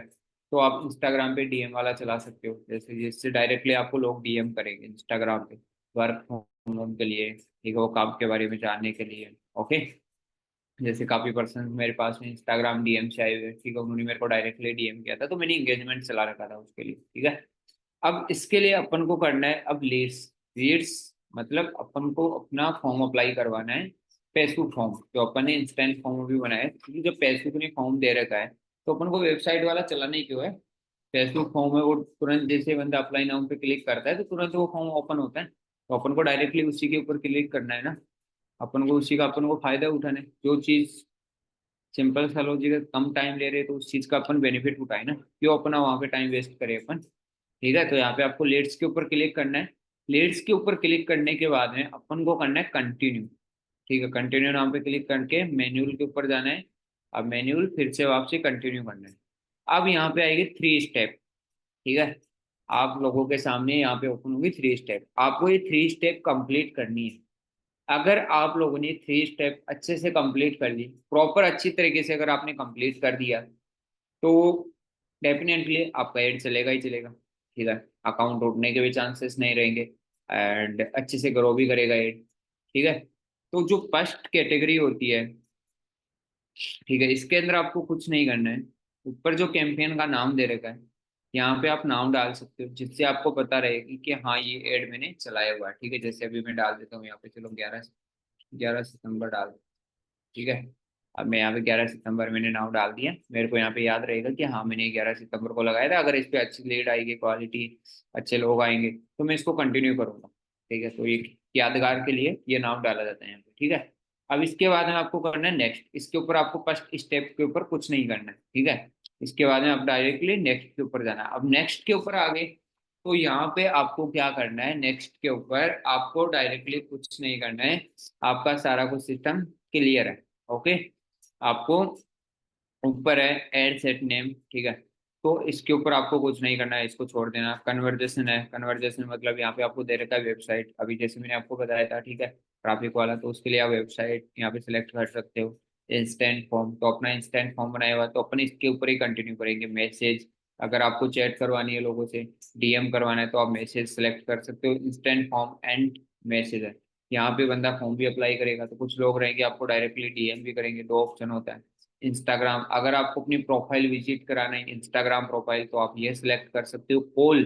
तो आप इंस्टाग्राम पे डीएम वाला चला सकते हो, जैसे जिससे डायरेक्टली आपको लोग डीएम करेंगे इंस्टाग्राम पे वर्क फ्रॉम होम के लिए, ठीक है, वो काम के बारे में जानने के लिए। ओके, जैसे काफी पर्सन मेरे पास में इंस्टाग्राम डीएम से आए हुए, ठीक है, उन्होंने मेरे को डायरेक्टली डीएम किया था, तो मैंने इंगेजमेंट चला रखा था उसके लिए। ठीक है, अब इसके लिए अपन को करना है अब लीड्स। लीड्स मतलब अपन को अपना फॉर्म अप्लाई करवाना है, फेसबुक फॉर्म जो अपन ने इंस्टेंट फॉर्म भी बनाया है, क्योंकि जब फेसबुक ने फॉर्म दे रखा है तो अपन को वेबसाइट वाला चलाना ही क्यों है। फेसबुक फॉर्म है वो तुरंत जैसे बंदा अप्लाई नाउ पे क्लिक करता है तो तुरंत वो फॉर्म ओपन होता है, तो अपन को डायरेक्टली उसी के ऊपर क्लिक करना है ना। अपन को उसी का अपन को फायदा उठाना है, जो चीज सिंपल सा लॉजिक है, कम टाइम ले रहे तो उस चीज का अपन बेनिफिट उठाए ना, क्यों अपना वहां पे टाइम वेस्ट करें अपन। ठीक है, तो यहाँ पे आपको लेट्स के ऊपर क्लिक करना है। लेट्स के ऊपर क्लिक करने के बाद में अपन को करना है कंटिन्यू। ठीक है, कंटिन्यू नाम पे क्लिक करके मैन्युअल के ऊपर जाना है। अब मैन्युअल फिर से वापसी कंटिन्यू करना है। अब यहाँ पे आएगी 3 स्टेप। ठीक है, आप लोगों के सामने यहाँ पे ओपन होगी 3 स्टेप, आपको ये 3 स्टेप कंप्लीट करनी है। अगर आप लोगों ने 3 स्टेप अच्छे से कंप्लीट कर ली, प्रॉपर अच्छी तरीके से अगर आपने कंप्लीट कर दिया, तो डेफिनेटली आपका एड चलेगा ही चलेगा। ठीक है, अकाउंट उठने के भी चांसेस नहीं रहेंगे एंड अच्छे से ग्रो भी करेगा एड। ठीक है, तो जो फर्स्ट कैटेगरी होती है, ठीक है, इसके अंदर आपको कुछ नहीं करना है। ऊपर जो कैंपेन का नाम दे रखा है, यहाँ पे आप नाम डाल सकते हो, जिससे आपको पता रहेगी कि हाँ ये एड मैंने चलाया हुआ है। ठीक है, जैसे अभी मैं डाल देता हूँ यहाँ पे, चलो 11 सितंबर डाल। ठीक है, अब मैं यहाँ पे 11 सितंबर मैंने नाम डाल दिया, मेरे को यहाँ पे याद रहेगा कि हाँ मैंने 11 सितंबर को लगाया था। अगर इस पे अच्छी लीड आएगी, क्वालिटी अच्छे लोग आएंगे, तो मैं इसको कंटिन्यू करूंगा। ठीक है, तो ये यादगार के लिए ये नाम डाला जाता है यहाँ पे। ठीक है, अब इसके बाद में आपको करना है नेक्स्ट, इसके ऊपर आपको फर्स्ट स्टेप के ऊपर कुछ नहीं करना है। ठीक है, इसके बाद में आप डायरेक्टली नेक्स्ट के ऊपर जाना है। अब नेक्स्ट के ऊपर आ गए, तो यहाँ पे आपको क्या करना है, नेक्स्ट के ऊपर आपको डायरेक्टली कुछ नहीं करना है, आपका सारा कुछ सिस्टम क्लियर है। ओके, आपको ऊपर है ऐड सेट नेम। ठीक है, तो इसके ऊपर आपको कुछ नहीं करना है, इसको छोड़ देना। कन्वर्जेशन है, कन्वर्जेशन मतलब यहाँ पे आपको दे रखा है वेबसाइट, अभी जैसे मैंने आपको बताया था, ठीक है, ट्रैफिक वाला, तो उसके लिए आप वेबसाइट यहाँ पे सिलेक्ट कर सकते हो। इंस्टेंट फॉर्म, तो अपना इंस्टेंट फॉर्म बनाया हुआ है, तो अपन इसके ऊपर ही कंटिन्यू करेंगे। मैसेज, अगर आपको चैट करवानी है लोगों से, डीएम करवाना है, तो आप मैसेज सेलेक्ट कर सकते हो। इंस्टेंट फॉर्म एंड मैसेज है, यहाँ पे बंदा फॉर्म भी अप्लाई करेगा, तो कुछ लोग रहेंगे आपको डायरेक्टली डीएम भी करेंगे, दो ऑप्शन होता है। इंस्टाग्राम, अगर आपको अपनी प्रोफाइल विजिट कराना है, इंस्टाग्राम प्रोफाइल, तो आप ये सिलेक्ट कर सकते हो। कॉल,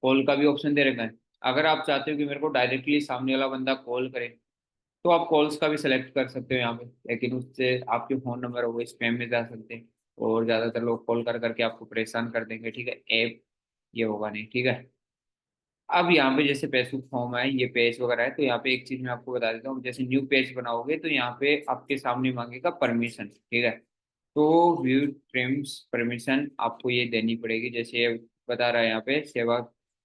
कॉल का भी ऑप्शन दे रखा है। अगर आप चाहते हो कि मेरे को डायरेक्टली सामने वाला बंदा कॉल करे, तो आप कॉल्स का भी सिलेक्ट कर सकते हो यहाँ पे, लेकिन उससे आपके फोन नंबर हो गए स्पैम में जा सकते हैं, और ज्यादातर लोग कॉल कर करके आपको परेशान कर देंगे, ठीक है। ऐप ये होगा नहीं, ठीक है। अब यहाँ पे जैसे फेसबुक फॉर्म है, ये पेज वगैरह है, तो यहाँ पे एक चीज मैं आपको बता देता हूँ, जैसे न्यू पेज बनाओगे तो यहाँ पे आपके सामने मांगेगा परमिशन, ठीक है। तो व्यू ट्रिम्स परमिशन आपको ये देनी पड़ेगी, जैसे ये बता रहा है यहाँ पे, सेवा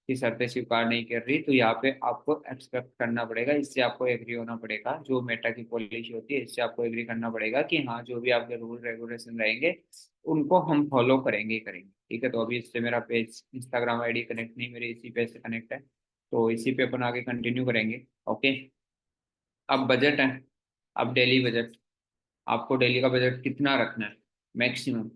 की शर्तें स्वीकार नहीं कर रही, तो यहाँ पे आपको एक्सेप्ट करना पड़ेगा, इससे आपको एग्री होना पड़ेगा। जो मेटा की पॉलिसी होती है, इससे आपको एग्री करना पड़ेगा कि हाँ, जो भी आपके रूल रेगुलेशन रहेंगे उनको हम फॉलो करेंगे ही करेंगे, ठीक है। तो अभी इससे मेरा पेज इंस्टाग्राम आईडी कनेक्ट नहीं, मेरे इसी पेज से कनेक्ट है, तो इसी पे अपन आगे कंटिन्यू करेंगे। ओके। अब बजट है, अब डेली बजट, आपको डेली का बजट कितना रखना है, मैक्सिमम,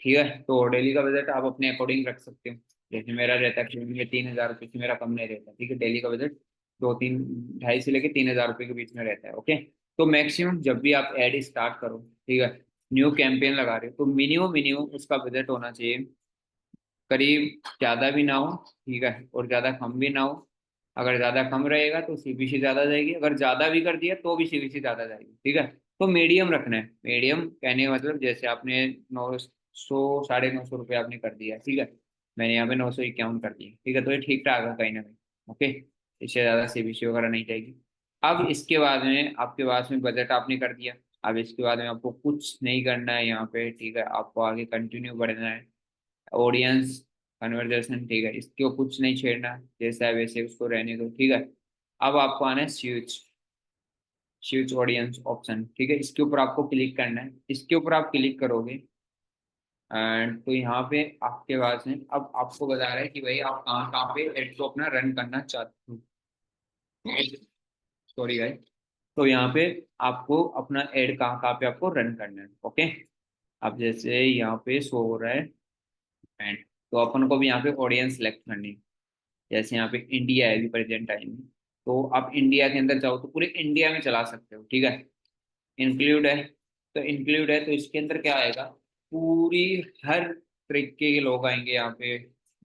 ठीक है। तो डेली का बजट आप अपने अकॉर्डिंग रख सकते हो। जैसे मेरा रहता है कि में 3,000 रुपये से मेरा कम नहीं रहता, ठीक है। डेली का बजट दो तीन, 2,500 से लेके 3,000 रुपये के बीच में रहता है, ओके। तो मैक्सिमम जब भी आप एड स्टार्ट करो, ठीक है, न्यू कैंपेन लगा रहे हो, तो मिनिमम मिनिमम उसका बजट होना चाहिए करीब, ज्यादा भी ना हो, ठीक है, और ज्यादा कम भी ना हो। अगर ज्यादा कम रहेगा तो सीबीसी ज्यादा जाएगी, अगर ज्यादा भी कर दिया तो भी सीबीसी ज्यादा जाएगी, ठीक है। तो मीडियम रखना है। मीडियम कहने का मतलब, जैसे आपने 900 950 रुपये आपने कर दिया, ठीक है, मैंने यहाँ पे 951 कर दिया, ठीक है, तो ये ठीक ठाक है कहीं ना कहीं, ओके। इससे ज्यादा सीबीसी वगैरह नहीं जाएगी। अब इसके बाद में आपके पास में बजट आपने कर दिया, अब इसके बाद में आपको कुछ नहीं करना है यहाँ पे, ठीक है, आपको आगे कंटिन्यू बढ़ना है। ऑडियंस कन्वर्जेशन, ठीक है, इसको कुछ नहीं छेड़ना, जैसा है वैसे उसको रहने दो, ठीक है। अब आपको आना है स्विच, स्विच ऑडियंस ऑप्शन, ठीक है, इसके ऊपर आपको क्लिक करना है। इसके ऊपर आप क्लिक करोगे एंड तो यहाँ पे आपके पास है, अब आपको बता रहा है कि भाई आप कहाँ कहाँ पे एड को अपना रन करना चाहते हो, सॉरी गाइस। तो यहाँ पे आपको अपना एड कहाँ कहाँ पे आपको रन करना है, ओके। अब जैसे यहाँ पे शो हो रहा है एंड, तो अपन को भी यहाँ पे ऑडियंस सेलेक्ट करनी है। जैसे यहाँ पे इंडिया है अभी प्रेजेंट टाइम में, तो आप इंडिया के अंदर जाओ तो पूरे इंडिया में चला सकते हो, ठीक है। इंक्लूड है, तो इंक्लूड है तो इसके अंदर क्या आएगा, पूरी हर तरीके के लोग आएंगे यहाँ पे,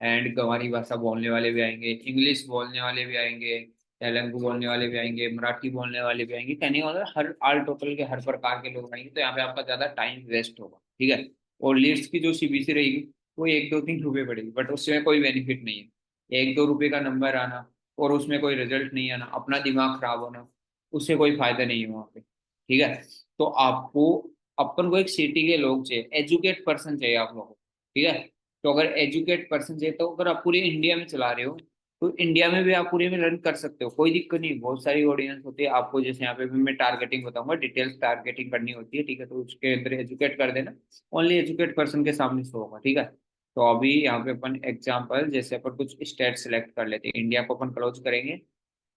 एंड गंवारी भाषा बोलने वाले भी आएंगे, इंग्लिश बोलने वाले भी आएंगे, तेलुगु बोलने वाले भी आएंगे, मराठी बोलने वाले भी आएंगे, कहने का मतलब हर ऑल टोटल के हर प्रकार के लोग आएंगे, तो यहाँ पे आपका ज्यादा टाइम वेस्ट होगा, ठीक है। और लीड्स की जो सीबीसी रहेगी, वो 1 2 3 रुपए पड़ेगी, बट उसमें कोई बेनिफिट नहीं है। 1 2 रुपए का नंबर आना और उसमें कोई रिजल्ट नहीं आना, अपना दिमाग खराब होना, उससे कोई फायदा नहीं है वहाँ पे, ठीक है। तो आपको, अपन को एक सिटी के लोग चाहिए, एजुकेट पर्सन चाहिए आप लोगों को, ठीक है। तो अगर एजुकेट पर्सन चाहिए, तो अगर आप पूरे इंडिया में चला रहे हो, तो इंडिया में भी आप पूरे में रन कर सकते हो, कोई दिक्कत नहीं। बहुत सारी ऑडियंस होती है आपको, जैसे यहाँ पे भी मैं टारगेटिंग बताऊंगा, डिटेल्स टारगेटिंग करनी होती है, ठीक है, तो उसके अंदर एजुकेट कर देना, ओनली एजुकेट पर्सन के सामने शो होगा, ठीक है। तो अभी यहाँ पे अपन एग्जाम्पल, जैसे अपन कुछ स्टेट सेलेक्ट कर लेते हैं, इंडिया को अपन क्लोज करेंगे,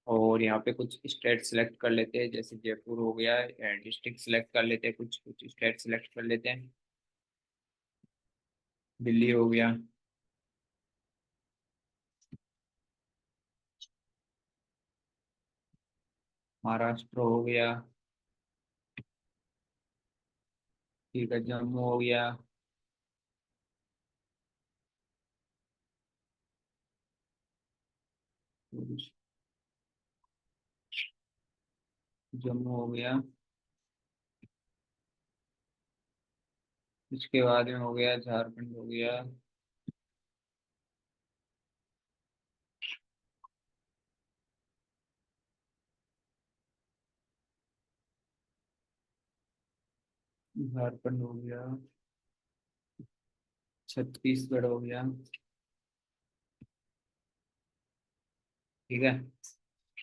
और यहाँ पे कुछ स्टेट सेलेक्ट कर लेते हैं, जैसे जयपुर हो गया, डिस्ट्रिक्ट सेलेक्ट कर लेते हैं, कुछ कुछ स्टेट सेलेक्ट कर लेते हैं, दिल्ली हो गया, महाराष्ट्र हो गया, ठीक है, जम्मू हो गया, जम्मू हो गया, इसके बाद में हो गया झारखंड हो गया, झारखंड हो गया, छत्तीसगढ़ हो गया, ठीक है,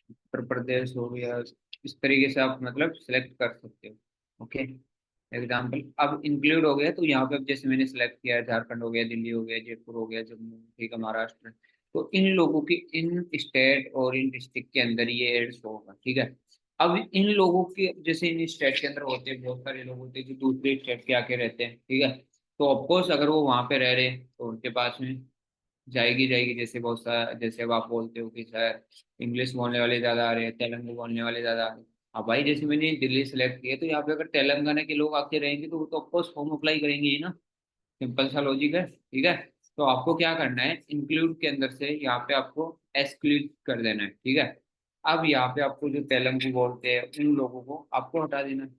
उत्तर प्रदेश हो गया। इस तरीके से आप मतलब सिलेक्ट कर सकते हो, ओके। एग्जाम्पल अब इंक्लूड हो गया, तो यहाँ पे अब जैसे मैंने सेलेक्ट किया है, झारखंड हो गया, दिल्ली हो गया, जयपुर हो गया, जम्मू, ठीक है, महाराष्ट्र, तो इन लोगों की इन स्टेट और इन डिस्ट्रिक्ट के अंदर ये एड्स होगा, ठीक है। अब इन लोगों के जैसे इन स्टेट के अंदर होते हैं, बहुत सारे लोग होते हैं जो दूसरे स्टेट के आके रहते हैं, ठीक है। तो ऑफकोर्स अगर वो वहां पे रह रहे हैं तो उनके पास में जाएगी जाएगी, जैसे बहुत सारा, जैसे अब आप बोलते हो कि सर इंग्लिश बोलने वाले ज्यादा आ रहे हैं, तेलुगु बोलने वाले ज्यादा आ रहे हैं। अब भाई जैसे मैंने दिल्ली सेलेक्ट किया, तो यहाँ पे अगर तेलंगाना के लोग आके रहेंगे तो वो तो ऑफकोर्स फॉर्म अप्लाई करेंगे ही ना। सिंपल सा लॉजिक है, ठीक है। तो आपको क्या करना है, इंक्लूड के अंदर से यहाँ पे आपको एक्सक्लूड कर देना है, ठीक है। अब यहाँ पे आपको जो तेलुगु बोलते हैं उन लोगों को आपको हटा देना है।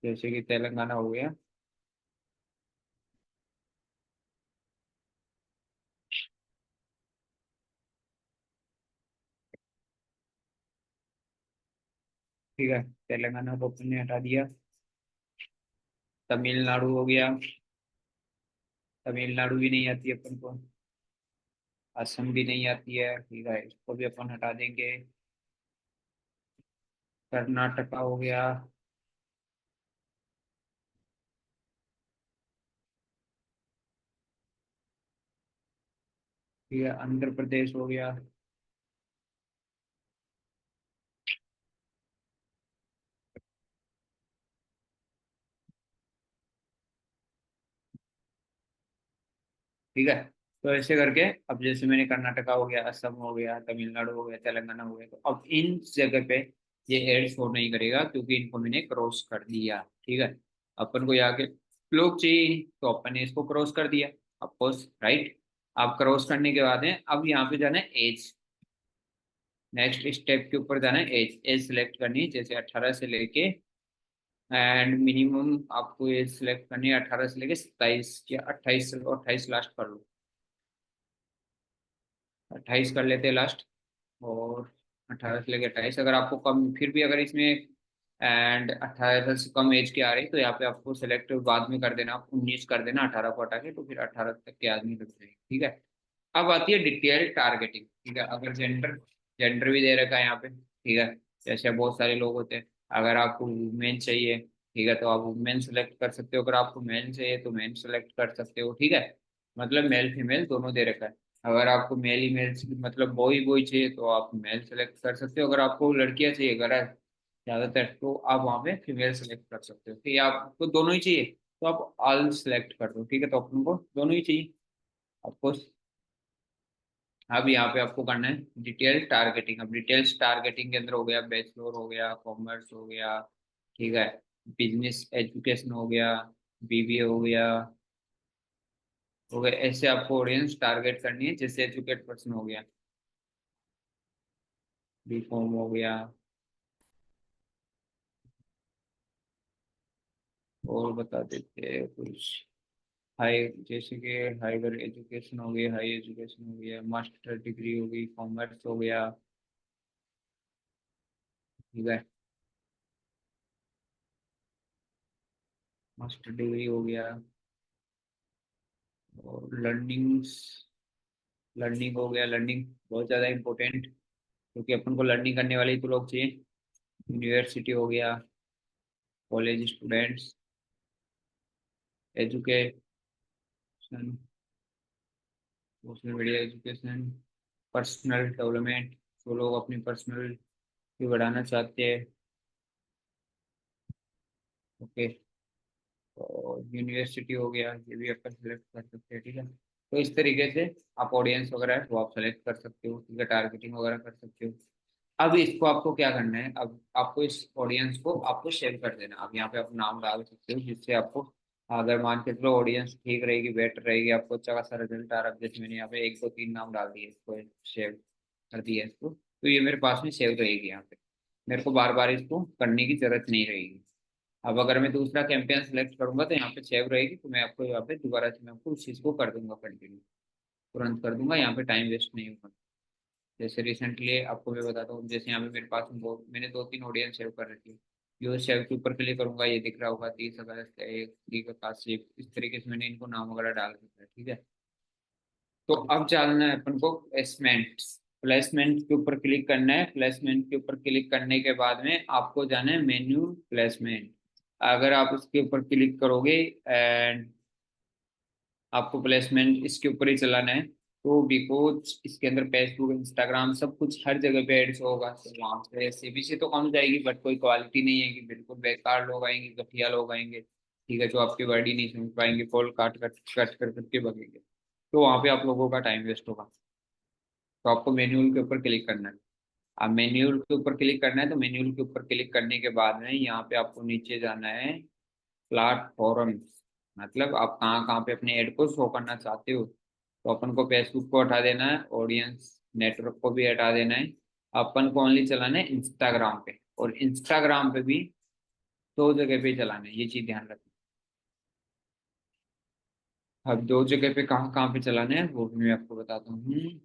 जैसे कि तेलंगाना हो गया, ठीक है, तेलंगाना को अपने हटा दिया। तमिलनाडु हो गया, तमिलनाडु भी नहीं आती अपन को। असम भी नहीं आती है, ठीक है, इसको भी अपन हटा देंगे। कर्नाटका हो गया, ठीक है, आंध्र प्रदेश हो गया। ठीक है। तो ऐसे करके अब जैसे मैंने कर्नाटका हो गया, असम हो गया, तमिलनाडु हो गया, तेलंगाना हो गया, तो अब इन जगह पे ये एड शो नहीं करेगा क्योंकि इनको मैंने क्रॉस कर दिया, ठीक है। अपन को यहाँ के लोग चाहिए तो अपन ने इसको क्रॉस कर दिया, अफकोर्स, राइट। अब क्रॉस करने के बाद है, अब यहाँ पे जाना है एज। नेक्स्ट स्टेप के ऊपर जाना है, एज। एज सिलेक्ट करनी है, जैसे 18 से लेके, एंड मिनिमम आपको एज सिलेक्ट करनी है 18 से लेके 27 या 28, 28 लास्ट कर लो। 28 कर लेते हैं लास्ट। और 18 से लेके 28, अगर आपको कम फिर भी अगर इसमें एंड 18 से कम एज के आ रही तो यहाँ पे आपको सेलेक्ट बाद में कर देना, आप 19 कर देना, 18 को हटा के, तो फिर 18 तक के आदमी लग जाएंगे, ठीक है। अब आती है डिटेल टारगेटिंग, ठीक है। अगर जेंडर, जेंडर भी दे रखा है यहाँ पे, ठीक है। जैसे बहुत सारे लोग होते हैं, अगर आपको वुमेन चाहिए, ठीक है, तो आप वुमेन सेलेक्ट कर सकते हो। अगर आपको मेन चाहिए तो मेन सेलेक्ट कर सकते हो, ठीक है। मतलब मेल फीमेल दोनों दे रखा है। अगर आपको मेल ही मेल, मतलब बॉय बॉय चाहिए तो आप मेल सेलेक्ट कर सकते हो। अगर आपको लड़कियां चाहिए अगर ज्यादातर, तो आप वहाँ पे फीमेल सेलेक्ट कर सकते हो। ठीक है, आपको दोनों ही चाहिए तो आप ऑल सेलेक्ट कर दो, ठीक है। तो अपन को दोनों ही चाहिए, आपको। अब यहाँ पे आपको करना है डिटेल टारगेटिंग। अब डिटेल्स टारगेटिंग के अंदर हो गया बैचलर, हो गया कॉमर्स, हो गया, ठीक है, बिजनेस एजुकेशन हो गया, बीबीए हो गया। ऐसे आपको ऑडियंस टारगेट करनी है, जैसे एजुकेट पर्सन हो गया, बीकॉम हो गया, और बता देते हैं कुछ। हाई, जैसे कि हायर एजुकेशन हो गई, हाई एजुकेशन हो गया, मास्टर डिग्री हो गई, कॉमर्स हो गया, ठीक है, मास्टर डिग्री हो गया। और लर्निंग्स, लर्निंग हो गया, लर्निंग बहुत ज़्यादा इंपॉर्टेंट, क्योंकि अपन को लर्निंग करने वाले ही तो लोग चाहिए। यूनिवर्सिटी हो गया, college students, education, social media education, personal development, जो लोग अपनी पर्सनल भी बढ़ाना चाहते हैं, ओके। और यूनिवर्सिटी हो गया, ये भी अपन सेलेक्ट कर सकते हैं, ठीक है। तो इस तरीके से आप ऑडियंस वगैरह है वो आप सेलेक्ट कर सकते हो, ठीक है, टारगेटिंग वगैरह कर सकते हो। अब इसको आपको क्या करना है, अब आपको इस ऑडियंस को आपको शेयर कर देना। अब यहाँ पे आप नाम डाल सकते हो, जिससे आपको, अगर मान के चलो ऑडियंस ठीक रहेगी, बेटर रहेगी, आपको अच्छा खासा रिजल्ट आ रहा है, जैसे मैंने यहाँ पे एक दो तीन नाम डाल दिए, इसको शेयर कर दिया इसको, तो ये मेरे पास में सेव रहेगी यहाँ पे। मेरे को बार बार इसको करने की जरूरत नहीं रहेगी। अब अगर मैं दूसरा कैंपेन सेलेक्ट करूंगा तो यहाँ पे सेव रहेगी, तो मैं आपको यहाँ पे दोबारा से मैं आपको उस चीज़ को कर दूंगा कंटिन्यू, तुरंत कर दूंगा, यहाँ पे टाइम वेस्ट नहीं होगा। जैसे रिसेंटली आपको मैं बताता हूँ, जैसे यहाँ पे मेरे पास में मैंने दो तीन ऑडियंस सेव कर रखी है। जो सेव के ऊपर क्लिक करूंगा ये दिख रहा होगा, 30 अगस्त, एक ठीक है, काशिफ, इस तरीके से मैंने इनको नाम वगैरह डाल रखा है, ठीक है। तो अब चलना है अपन को प्लेसमेंट। प्लेसमेंट के ऊपर क्लिक करना है। प्लेसमेंट के ऊपर क्लिक करने के बाद में आपको जाना है मेन्यू प्लेसमेंट। अगर आप उसके ऊपर क्लिक करोगे एंड आपको प्लेसमेंट इसके ऊपर ही चलाना है, तो बिकॉज इसके अंदर फेसबुक, इंस्टाग्राम सब कुछ हर जगह पे एड्स होगा, तो वहाँ पे सीबीसी तो कम जाएगी, बट कोई क्वालिटी नहीं है कि बिल्कुल बेकार लोग आएंगे, घटिया लोग आएंगे, ठीक है, जो आपकी वर्ड ही नहीं समझ पाएंगे, कॉल काट कट कट कर करके भगेंगे, तो वहाँ पे आप लोगों का टाइम वेस्ट होगा। तो आपको मेन्यूल के ऊपर क्लिक करना है। अब मेन्यूल के ऊपर क्लिक करना है, तो मेन्यूल के ऊपर क्लिक करने के बाद में यहाँ पे आपको नीचे जाना है प्लेटफॉर्म, मतलब आप कहाँ कहाँ पे अपने ऐड को शो करना चाहते हो। तो अपन को फेसबुक को हटा देना है, ऑडियंस नेटवर्क को भी हटा देना है, अपन को ओनली चलाना है इंस्टाग्राम पे, और इंस्टाग्राम पे भी दो जगह पे चलाना है, ये चीज ध्यान रखना। अब दो जगह पे कहाँ कहाँ पे चलाना है वो भी मैं आपको बताता हूँ।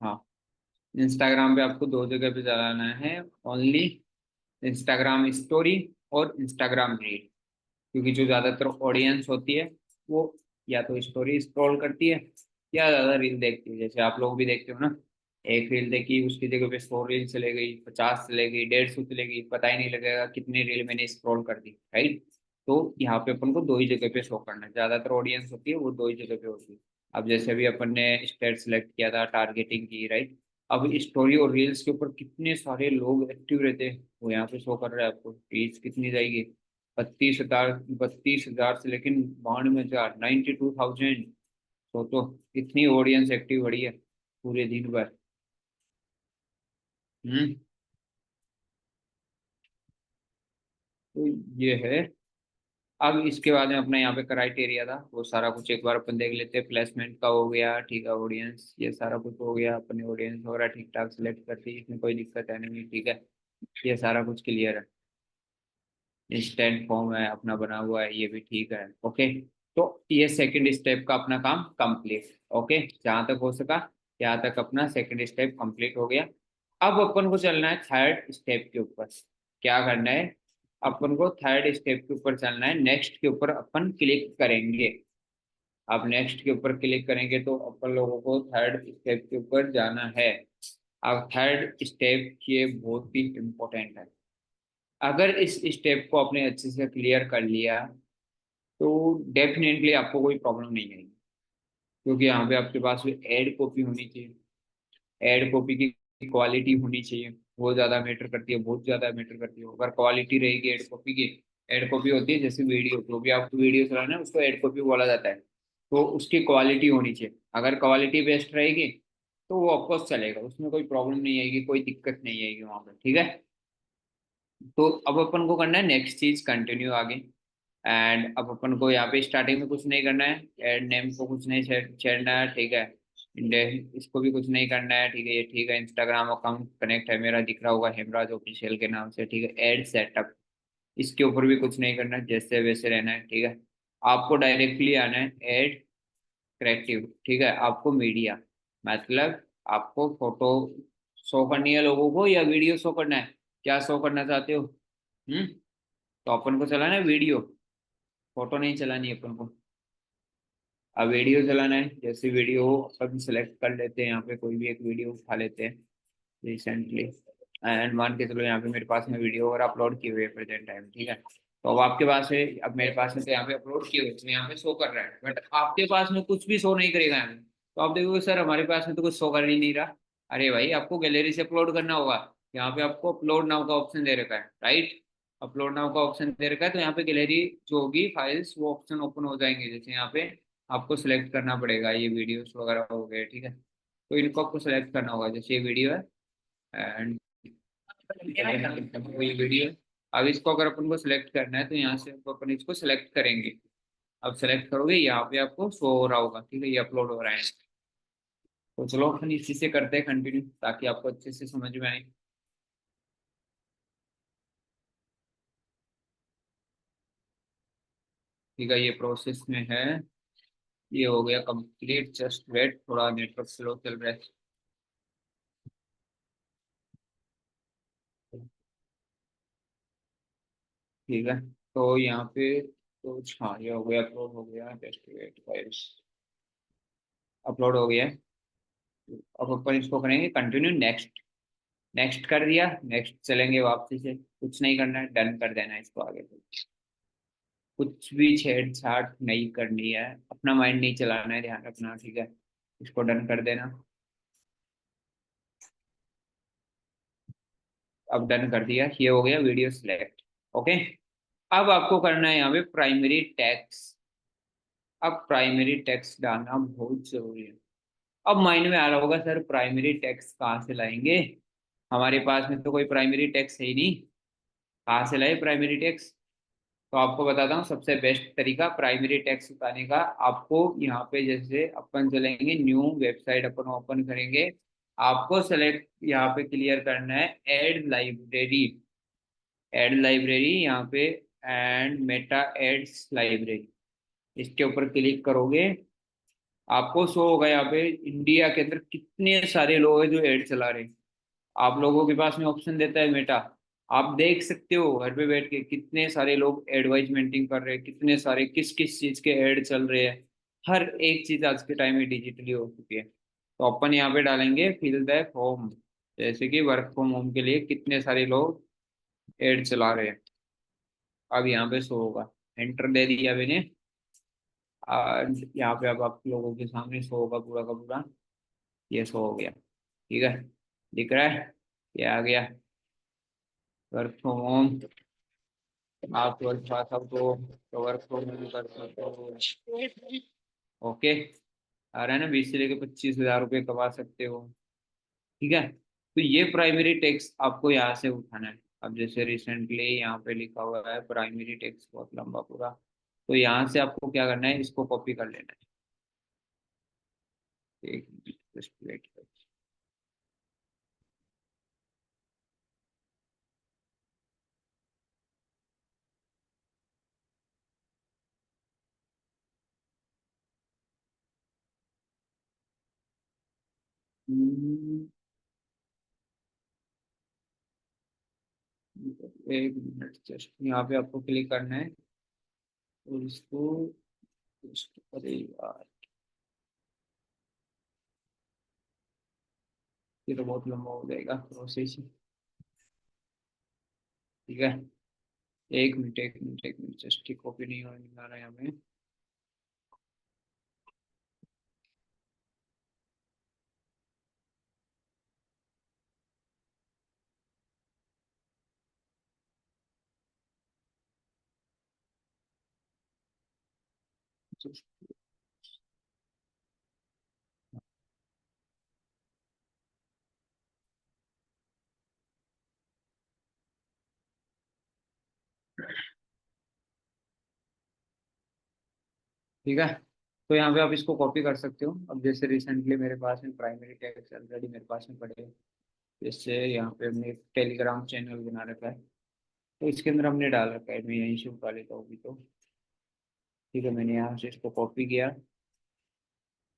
हाँ, इंस्टाग्राम पे आपको दो जगह पे चलाना है ओनली, इंस्टाग्राम स्टोरी और इंस्टाग्राम रील, क्योंकि जो ज्यादातर ऑडियंस होती है वो या तो स्टोरी स्क्रॉल करती है या ज्यादा रील देखती है, जैसे आप लोग भी देखते हो ना, एक रील देखी उसकी जगह पे 100 रील चले गई, 50 चले गई, 150 चले गई, पता ही नहीं लगेगा कितनी रील मैंने स्क्रॉल कर दी, राइट। तो यहाँ पे अपन को दो ही जगह पे शो करना है, ज्यादातर ऑडियंस होती है वो दो ही जगह पे होती है। अब जैसे अभी अपन ने स्टेट सेलेक्ट किया था टारगेटिंग की, राइट। अब स्टोरी और रील्स के ऊपर कितने सारे लोग एक्टिव रहते हैं वो यहाँ पे शो कर रहा है आपको, रील्स कितनी जाएगी, 32,000, 32,000 से लेकिन 92,000, 92,000। सोचो कितनी ऑडियंस एक्टिव बढ़ी है पूरे दिन भर। हम्म। तो ये है। अब इसके बाद में अपना यहाँ पे क्राइटेरिया था वो सारा कुछ एक बार अपन देख लेते हैं, प्लेसमेंट का हो गया, ठीक है, ऑडियंस ये सारा कुछ हो गया, अपने ऑडियंस वगैरह ठीक ठाक सिलेक्ट करती है, इसमें कोई दिक्कत है नहीं, ठीक है, ये सारा कुछ क्लियर है। इंस्टेंट फॉर्म है अपना बना हुआ है, ये भी ठीक है, ओके। तो ये सेकंड स्टेप का अपना काम कंप्लीट, ओके, जहां तक हो सका यहाँ तक अपना सेकंड स्टेप कंप्लीट हो गया। अब अपन को चलना है थर्ड स्टेप के ऊपर। क्या करना है, अपन को थर्ड स्टेप के ऊपर चलना है, नेक्स्ट के ऊपर अपन क्लिक करेंगे। अब नेक्स्ट के ऊपर क्लिक करेंगे तो अपन लोगों को थर्ड स्टेप के ऊपर जाना है। अब थर्ड स्टेप ये बहुत ही इम्पोर्टेंट है। अगर इस स्टेप को आपने अच्छे से क्लियर कर लिया तो डेफिनेटली आपको कोई प्रॉब्लम नहीं आएगी, क्योंकि यहाँ पे आपके पास एड कॉपी होनी चाहिए, एड कॉपी की क्वालिटी होनी चाहिए, वो ज़्यादा मैटर करती है, बहुत ज़्यादा मैटर करती है। अगर क्वालिटी रहेगी एड कॉपी की, एड कॉपी होती है जैसे वीडियो, जो भी आपको वीडियो चलाना है उसको एड कॉपी बोला जाता है, तो उसकी क्वालिटी होनी चाहिए। अगर क्वालिटी बेस्ट रहेगी तो वो ऑफकोर्स चलेगा, उसमें कोई प्रॉब्लम नहीं आएगी, कोई दिक्कत नहीं आएगी वहाँ पर, ठीक है। तो अब अपन को करना है नेक्स्ट चीज, कंटिन्यू आगे। एंड अब अपन को यहाँ पे स्टार्टिंग में कुछ नहीं करना है, एड नेम को कुछ नहीं छेड़ना है, ठीक है, इसको भी कुछ नहीं करना है, ठीक है, ये ठीक है, इंस्टाग्राम अकाउंट कनेक्ट है मेरा, दिख रहा होगा हेमराज ऑफिशियल के नाम से, ठीक है, एड सेटअप, इसके ऊपर भी कुछ नहीं करना है, जैसे वैसे रहना है, ठीक है। आपको डायरेक्टली आना है एड क्रिएटिव, ठीक है, आपको मीडिया, मतलब आपको फोटो शो करनी है लोगों को या वीडियो शो करना है, क्या शो करना चाहते हो। हम्म। तो अपन को चलाना है वीडियो, फोटो नहीं चलानी है अपन को। अब वीडियो चलाना है, जैसे वीडियो अपन सेलेक्ट कर लेते हैं, यहाँ पे कोई भी एक वीडियो उठा लेते हैं रिसेंटली, एंड मान के चलो यहाँ पे मेरे पास में वीडियो और अपलोड किए हुए प्रेजेंट टाइम, ठीक है। तो अब आपके पास है, अब मेरे पास में तो यहाँ पे अपलोड किए हुए तो यहाँ पे शो कर रहा है, बट आपके पास में कुछ भी शो नहीं करेगा यहाँ पे। तो आप देखोगे सर हमारे पास में तो कुछ शो कर ही नहीं रहा। अरे भाई आपको गैलरी से अपलोड करना होगा, यहाँ पे आपको अपलोड नाउ का ऑप्शन दे रखा है, राइट। अपलोड नाउ का ऑप्शन दे रखा है, तो यहाँ पे गैलरी जो होगी फाइल्स वो ऑप्शन ओपन हो जाएंगे, जैसे यहाँ पे आपको सिलेक्ट करना पड़ेगा, ये वीडियोस वगैरह हो गए, ठीक है, तो इनको आपको सिलेक्ट करना होगा, जैसे ये वीडियो है एंड ये वीडियो है। अब इसको अगर अपन को सिलेक्ट करना है तो यहाँ से अपन इसको सिलेक्ट करेंगे। अब सेलेक्ट करोगे यहाँ पे आपको शो हो रहा होगा, ठीक है, ये अपलोड हो रहा है। तो चलो अपन इसी से करते हैं कंटिन्यू, ताकि आपको अच्छे से समझ में आए। ठीक है, ये प्रोसेस में है, ये हो गया कंप्लीट, जस्ट वेट, थोड़ा नेटवर्क स्लो चल रहा है। ठीक है, तो यहाँ पे तो हाँ ये हो गया, अपलोड हो गया, जस्ट वेट फाइल्स अपलोड हो गया है। अब अपन इसको करेंगे कंटिन्यू नेक्स्ट, नेक्स्ट कर दिया, नेक्स्ट चलेंगे वापसी से, कुछ नहीं करना है, डन कर देना है इसको आगे तो। कुछ भी छेड़छाड़ नहीं करनी है, अपना माइंड नहीं चलाना है, ध्यान रखना, ठीक है। इसको डन कर देना। अब डन कर दिया, ये हो गया वीडियो सिलेक्ट। ओके। अब आपको करना है यहाँ पे प्राइमरी टैक्स। अब प्राइमरी टैक्स डालना बहुत जरूरी है। अब माइंड में आ रहा होगा सर प्राइमरी टैक्स कहाँ से लाएंगे, हमारे पास में तो कोई प्राइमरी टैक्स है ही नहीं, कहाँ से लाए प्राइमरी टैक्स। तो आपको बताता हूँ सबसे बेस्ट तरीका प्राइमरी टैक्स उठाने का। आपको यहाँ पे जैसे अपन चलेंगे, न्यू वेबसाइट अपन ओपन करेंगे, आपको सेलेक्ट यहाँ पे क्लियर करना है एड लाइब्रेरी। एड लाइब्रेरी यहाँ पे, एंड मेटा एड्स लाइब्रेरी, इसके ऊपर क्लिक करोगे, आपको शो होगा यहाँ पे इंडिया के अंदर कितने सारे लोग हैं जो एड चला रहे हैं। आप लोगों के पास में ऑप्शन देता है मेटा, आप देख सकते हो घर पे बैठ के कितने सारे लोग एडवर्टाइजमेंटिंग कर रहे हैं, कितने सारे किस किस चीज के एड चल रहे हैं। हर एक चीज आज के टाइम में डिजिटली हो चुकी है। तो अपन यहाँ पे डालेंगे फिल द फॉर्म, जैसे कि वर्क फ्रॉम होम के लिए कितने सारे लोग एड चला रहे हैं। अब यहाँ पे शो होगा, एंटर दे दिया मैंने। और यहाँ पे अब आप लोगों के सामने शो होगा पूरा का पूरा, ये शो हो गया, ठीक है। दिख रहा है, ये आ गया वर्क फ्रॉम होम। आप ट्वेल्थ पास आउट हो तो वर्क फ्रॉम होम कर सकते हो। ओके। आ रहा है ना, 20 से लेकर 25 हजार रुपये कमा सकते हो, ठीक है। तो ये प्राइमरी टैक्स आपको यहाँ से उठाना है। अब जैसे रिसेंटली यहाँ पे लिखा हुआ है प्राइमरी टैक्स, बहुत लंबा पूरा, तो यहाँ से आपको क्या करना है, इसको कॉपी कर लेना है। एक मिनट, जस्ट वेट। एक मिनट, जस्ट यहाँ पे आपको क्लिक करना है और अरे यार, ये तो बहुत लंबा हो जाएगा प्रोसेस, ठीक है। एक मिनट एक मिनट एक मिनट, जस्ट की कॉपी नहीं हो नहीं आ रहा है हमें। ठीक है। तो यहाँ पे आप इसको कॉपी कर सकते हो। अब जैसे रिसेंटली मेरे पास में प्राइमरी टैक्स ऑलरेडी मेरे पास में पड़े हैं, जैसे यहाँ पे हमने एक टेलीग्राम चैनल बना रखा है, तो इसके अंदर हमने डाल रखा है, मैं यहीं से उठा लेता हूँ अभी तो। ठीक है, मैंने यहाँ से इसको कॉपी किया,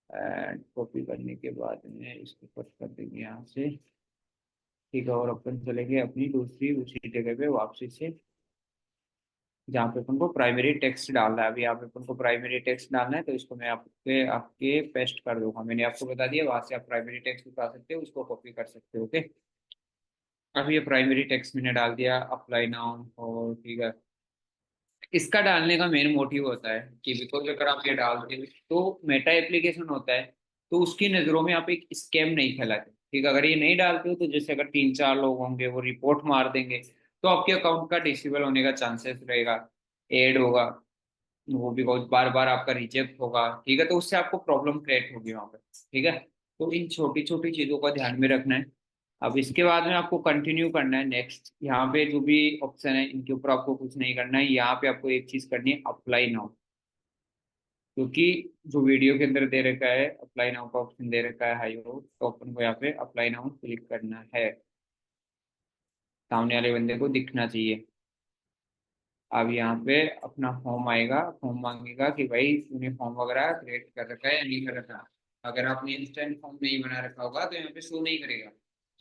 एंड कॉपी करने के बाद में इसको कट कर देंगे यहाँ से, ठीक है। और अपन चलेंगे अपनी दूसरी उसी जगह पे वापसी से, जहाँ पे अपन को प्राइमरी टेक्स्ट डालना है। अभी यहाँ पे अपन को प्राइमरी टेक्स्ट डालना है, तो इसको मैं आपके आपके पेस्ट कर दूंगा, मैंने आपको बता दिया, वहां से आप प्राइमरी टेक्स्ट उठा सकते हो, उसको कॉपी कर सकते हो। ओके। अब ये प्राइमरी टेक्स्ट मैंने डाल दिया, अप्लाई नाउ, और ठीक है। इसका डालने का मेन मोटिव होता है कि बिकॉज अगर आप ये डालते हो तो मेटा एप्लीकेशन होता है, तो उसकी नज़रों में आप एक स्कैम नहीं फैलाते, ठीक है। अगर ये नहीं डालते हो तो जैसे अगर 3-4 लोग होंगे वो रिपोर्ट मार देंगे, तो आपके अकाउंट का डिसेबल होने का चांसेस रहेगा, एड होगा, वो भी बहुत बार बार आपका रिजेक्ट होगा, ठीक है। तो उससे आपको प्रॉब्लम क्रिएट होगी वहाँ पे, ठीक है। तो इन छोटी छोटी चीज़ों का ध्यान में रखना है। अब इसके बाद में आपको कंटिन्यू करना है नेक्स्ट, यहाँ पे जो भी ऑप्शन है इनके ऊपर आपको कुछ नहीं करना है, यहाँ पे आपको एक चीज करनी है, अप्लाई नाउ। क्योंकि जो वीडियो के अंदर दे रखा है अप्लाई नाउ का ऑप्शन दे रखा है हाई हो, तो अपन को यहाँ पे अप्लाई नाउ क्लिक करना है, सामने वाले बंदे को दिखना चाहिए। अब यहाँ पे अपना फॉर्म आएगा, फॉर्म मांगेगा कि भाई तूने फॉर्म वगैरह क्रिएट कर रखा है या नहीं कर रखा। अगर आपने इंस्टेंट फॉर्म नहीं बना रखा होगा तो यहाँ पे शो नहीं करेगा।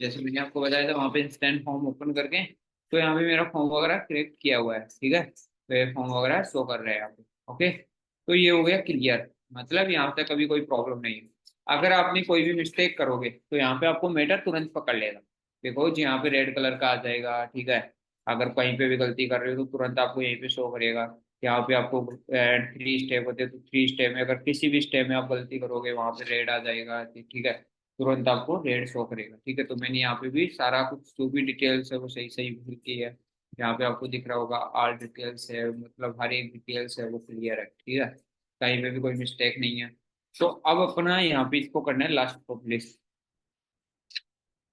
जैसे मैंने आपको बताया था वहाँ पे इंस्टेंट फॉर्म ओपन करके, तो यहाँ पे मेरा फॉर्म वगैरह क्रिएट किया हुआ है, ठीक है। तो ये फॉर्म वगैरह शो कर रहे हैं यहाँ पे। ओके। तो ये हो गया क्लियर, मतलब यहाँ तक कभी कोई प्रॉब्लम नहीं है। अगर आपने कोई भी मिस्टेक करोगे तो यहाँ पे आपको मेटर तुरंत पकड़ लेगा, देखो जी, यहाँ पे रेड कलर का आ जाएगा, ठीक है। अगर कहीं पे भी गलती कर रहे हो तो तुरंत आपको यहीं पे शो करेगा। यहाँ पे आपको 3 स्टेप होते हैं, तो 3 स्टेप में अगर किसी भी स्टेप में आप गलती करोगे वहां पे रेड आ जाएगा, ठीक है। तुरंत आपको रेड शो करेगा, ठीक है। तो मैंने यहाँ पे भी सारा कुछ जो भी डिटेल्स है वो सही सही फिल की है। यहाँ पे आपको दिख रहा होगा ऑल डिटेल्स है, मतलब हर एक डिटेल्स है वो क्लियर है, ठीक है। कहीं पे भी कोई मिस्टेक नहीं है। तो अब अपना यहाँ पे इसको करना है लास्ट पब्लिश।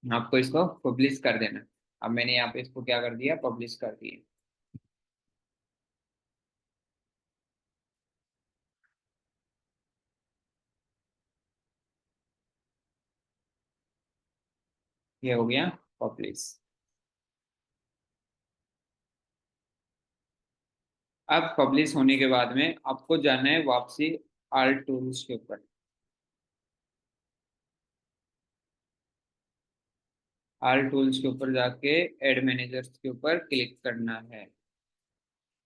आपको इसको पब्लिश कर देना। अब मैंने यहाँ पे इसको क्या कर दिया, पब्लिश कर दिया। ये हो गया पब्लिश। अब पब्लिश होने के बाद में आपको जाना है वापसी आल टूल्स के ऊपर। आल टूल्स के ऊपर जाके एड मैनेजर्स के ऊपर क्लिक करना है।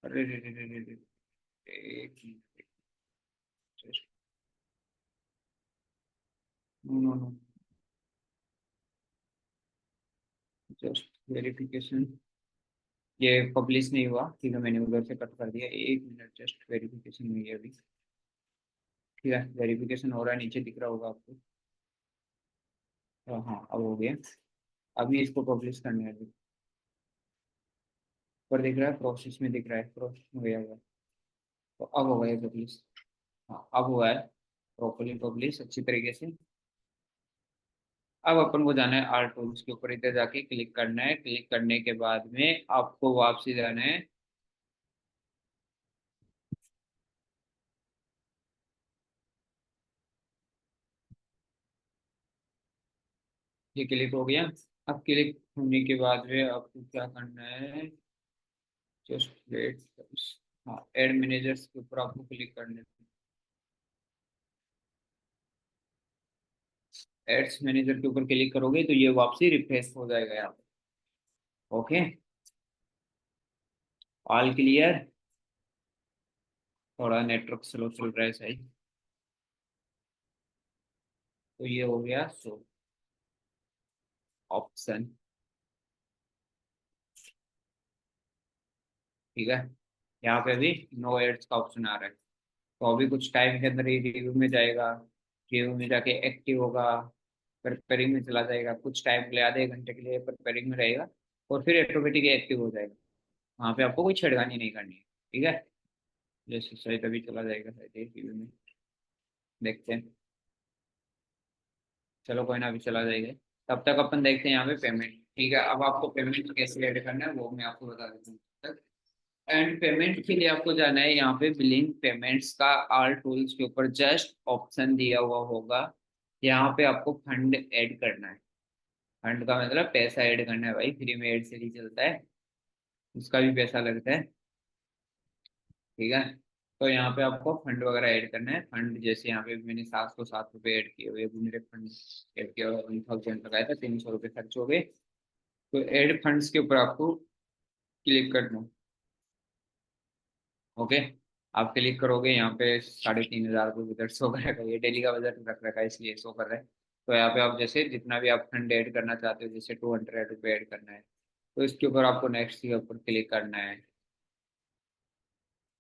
अरे रे रे रे रे रे, एक minute, no no no, just verification. ये पब्लिश नहीं हुआ, ठीक है, मैंने उधर से कट कर दिया। एक मिनट, जस्ट वेरिफिकेशन हुई है अभी, ठीक है। वेरिफिकेशन हो रहा है, नीचे दिख रहा होगा आपको। हाँ, अब हो गया। अभी इसको पब्लिश करना है अभी। पर दिख रहा है, प्रोसेस में दिख रहा है, प्रोसेस में गया हुआ है। तो अब हो गया पब्लिश। हाँ, अब हुआ है प्रॉपरली पब्लिश अच्छी तरीके से। अब अपन को जाना है आर टूल्स के ऊपर, इधर जाके क्लिक करना है। क्लिक करने के बाद में आपको वापसी जाना है। ये क्लिक हो गया। अब क्लिक होने के बाद में आपको क्या करना है, जस्ट वेट। हाँ, एड मैनेजर्स के ऊपर आपको क्लिक करना है। एड्स मैनेजर के ऊपर क्लिक करोगे तो ये वापसी रिफ्रेश हो जाएगा यहाँ पे। Okay, all clear. थोड़ा नेटवर्क स्लो चल रहा है, सही। तो ये हो गया सो ऑप्शन, ठीक है। यहाँ पे भी नो एड्स का ऑप्शन आ रहा है। तो अभी कुछ टाइम के अंदर ही रिव्यू में जाएगा। रिव्यू में जाके एक्टिव होगा, प्रिपेयरिंग में चला जाएगा, कुछ टाइम के लिए, आधे घंटे के लिए प्रिपेयरिंग में रहेगा। और फिर ऑटोमेटिक एक्टिव हो जाएगा। वहाँ पे आपको कोई छेड़खानी नहीं करनी है, ठीक है। जैसे शायद अभी चला जाएगा, शायद रिव्यू में देखते हैं। चलो कोई ना, अभी चला जाएगा। तब तक अपन देखते हैं यहाँ पे पेमेंट, ठीक है। अब आपको पेमेंट कैसे ऐड करना है वो मैं आपको बता देता हूँ। एंड पेमेंट के लिए आपको जाना है यहाँ पे बिलिंग पेमेंट्स का आल टूल्स के ऊपर, जस्ट ऑप्शन दिया हुआ होगा। यहाँ पे आपको फंड ऐड करना है। फंड का मतलब पैसा ऐड करना है भाई, फ्री में ऐड से नहीं चलता है, उसका भी पैसा लगता है, ठीक है। तो यहाँ पे आपको फंड वगैरह ऐड करना है। फंड जैसे यहाँ पे मैंने 707 रुपये ऐड किए हुए, अभी मेरे फंड ऐड किया हुआ 1000 लगाया था, 300 रुपये खर्च हो गए। तो ऐड फंड्स के ऊपर आपको क्लिक करना है। ओके, आप क्लिक करोगे यहाँ पे 3500 रुपये उधर शो करेगा। ये डेली का बजट रख रखा है इसलिए शो कर रहा है। तो यहाँ पे आप जैसे जितना भी आप फंड ऐड करना चाहते हो, जैसे 200 रुपये ऐड करना है, तो इसके ऊपर आपको नेक्स्ट के ऊपर क्लिक करना है।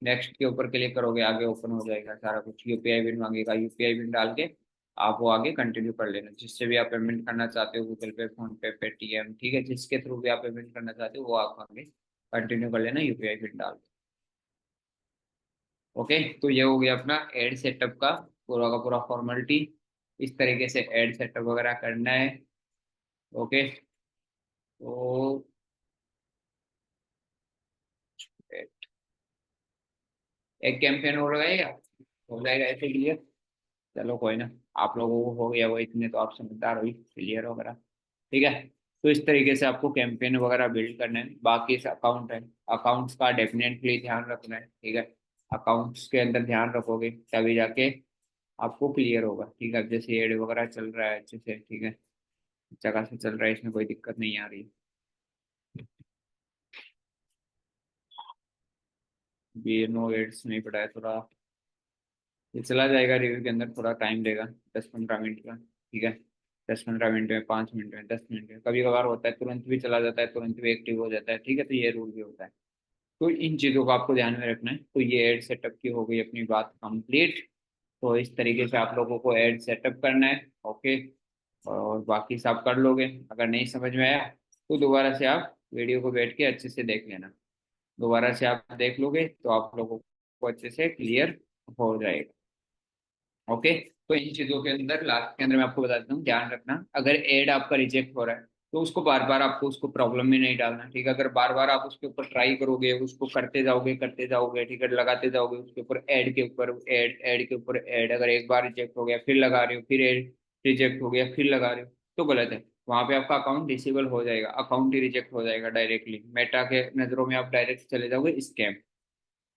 नेक्स्ट के ऊपर क्लिक करोगे, आगे ओपन हो जाएगा सारा कुछ। यूपीआई पिन मांगेगा, यूपीआई पिन डाल के आप वो आगे कंटिन्यू कर लेना। जिससे भी आप पेमेंट करना चाहते हो, गूगल पे, फोन पे, पेटीएम, ठीक है, जिसके थ्रू भी आप पेमेंट करना चाहते हो वो आप आगे कंटिन्यू कर लेना यूपीआई पिन डाल के। ओके, तो ये हो गया अपना एड सेटअप का पूरा फॉर्मेलिटी। इस तरीके से एड सेटअप वगैरह करना है। ओके, तो एक कैंपेन हो रहेगा, हो जाएगा ऐसे क्लियर। चलो कोई ना, आप लोगों को हो गया वो, इतने तो आप समझदार हुई, क्लियर वगैरह, ठीक है। तो इस तरीके से आपको कैंपेन वगैरह बिल्ड करना है। बाकी अकाउंट है, अकाउंट्स का डेफिनेटली ध्यान रखना है, ठीक है। अकाउंट्स के अंदर ध्यान रखोगे तभी जाके आपको क्लियर होगा, ठीक है। अब जैसे एड वगैरह चल रहा है अच्छे से, ठीक है, जगह से चल रहा है, इसमें कोई दिक्कत नहीं आ रही। ये नो एड्स नहीं पड़ा है थोड़ा, ये चला जाएगा रिव्यू के अंदर, थोड़ा टाइम लेगा, 10-15 मिनट का, ठीक है। 10-15 मिनट में, 5 मिनट में, 10 मिनट में, कभी कभार होता है तुरंत भी चला जाता है, तुरंत भी एक्टिव हो जाता है, ठीक है। तो ये रूल भी होता है। तो इन चीज़ों को आपको ध्यान में रखना है। तो ये एड सेटअप की हो गई अपनी बात कंप्लीट। तो इस तरीके से आप लोगों को एड सेटअप करना है, ओके। और बाकी सब कर लोगे। अगर नहीं समझ में आया तो दोबारा से आप वीडियो को बैठ के अच्छे से देख लेना। दोबारा से आप देख लोगे तो आप लोगों को अच्छे से क्लियर हो जाएगा, ओके। तो इन चीजों के अंदर, लास्ट के अंदर मैं आपको बताता हूँ, ध्यान रखना। अगर एड आपका रिजेक्ट हो रहा है तो उसको बार बार आपको उसको प्रॉब्लम में नहीं डालना, ठीक है। अगर बार बार आप उसके ऊपर ट्राई करोगे, उसको करते जाओगे, ठीक है, लगाते जाओगे उसके ऊपर, ऐड के ऊपर ऐड, ऐड के ऊपर ऐड, अगर एक बार रिजेक्ट हो गया फिर लगा रहे हो, फिर ऐड रिजेक्ट हो गया फिर लगा रहे हो, तो गलत है। वहां पे आपका अकाउंट डिसेबल हो जाएगा, अकाउंट ही रिजेक्ट हो जाएगा डायरेक्टली। मेटा के नजरों में आप डायरेक्ट चले जाओगे स्कैम,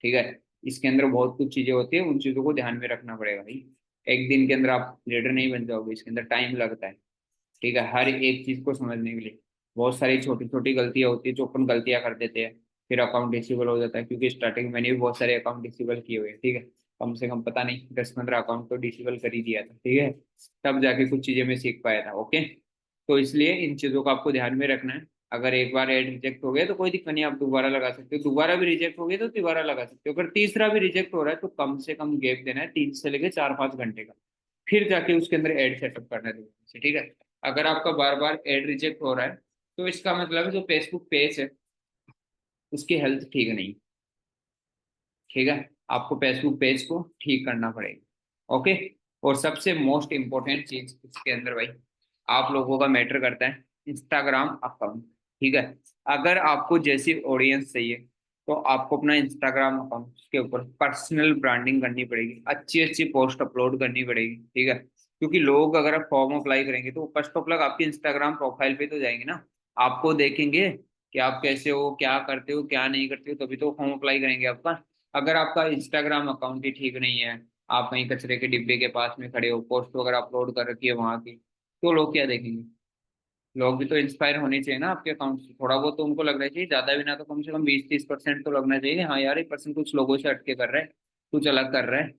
ठीक है। इसके अंदर बहुत कुछ चीजें होती है, उन चीजों को ध्यान में रखना पड़ेगा भाई। एक दिन के अंदर आप लीडर नहीं बन जाओगे, इसके अंदर टाइम लगता है, ठीक है, हर एक चीज को समझने के लिए। बहुत सारी छोटी छोटी गलतियां होती है जो अपन गलतियां कर देते हैं, फिर अकाउंट डिसेबल हो जाता है। क्योंकि स्टार्टिंग में मैंने भी बहुत सारे अकाउंट डिसेबल किए हुए हैं, ठीक है। कम से कम पता नहीं 10-15 अकाउंट तो डिसेबल कर ही दिया था, ठीक है। तब जाके कुछ चीजें मैं सीख पाया था, ओके। तो इसलिए इन चीजों को आपको ध्यान में रखना है। अगर एक बार एड रिजेक्ट हो गया तो कोई दिक्कत नहीं, आप दोबारा लगा सकते हो। दोबारा भी रिजेक्ट हो गया तो दोबारा लगा सकते हो। अगर तीसरा भी रिजेक्ट हो रहा है तो कम से कम गैप देना है 3 से लेकर 4-5 घंटे का, फिर जाके उसके अंदर एड सेटअप करना है दोबारा से, ठीक है। अगर आपका बार बार एड रिजेक्ट हो रहा है तो इसका मतलब है जो फेसबुक पेज है उसकी हेल्थ ठीक नहीं, ठीक है। आपको फेसबुक पेज को ठीक करना पड़ेगा, ओके। और सबसे मोस्ट इम्पोर्टेंट चीज इसके अंदर भाई, आप लोगों का मैटर करता है इंस्टाग्राम अकाउंट, ठीक है। अगर आपको जैसी ऑडियंस चाहिए तो आपको अपना इंस्टाग्राम अकाउंट के ऊपर पर्सनल ब्रांडिंग करनी पड़ेगी, अच्छी अच्छी पोस्ट अपलोड करनी पड़ेगी, ठीक है। क्योंकि लोग अगर आप फॉर्म अप्लाई करेंगे तो फर्स्ट ऑफ ऑल आपके इंस्टाग्राम प्रोफाइल पे तो जाएंगे ना, आपको देखेंगे कि आप कैसे हो, क्या करते हो, क्या नहीं करते हो, तभी तो फॉर्म अप्लाई करेंगे आपका। अगर आपका इंस्टाग्राम अकाउंट ही ठीक नहीं है, आप कहीं कचरे के डिब्बे के पास में खड़े हो, पोस्ट वगैरह अपलोड कर रखी है वहां की, तो लोग क्या देखेंगे। लोग भी तो इंस्पायर होने चाहिए ना आपके अकाउंट से, थोड़ा बहुत तो उनको लगना चाहिए, ज्यादा भी ना तो कम से कम 20-30% तो लगना चाहिए, हाँ यार ये पर्सन कुछ लोगों से हटके कर रहा है, कुछ अलग कर रहा है,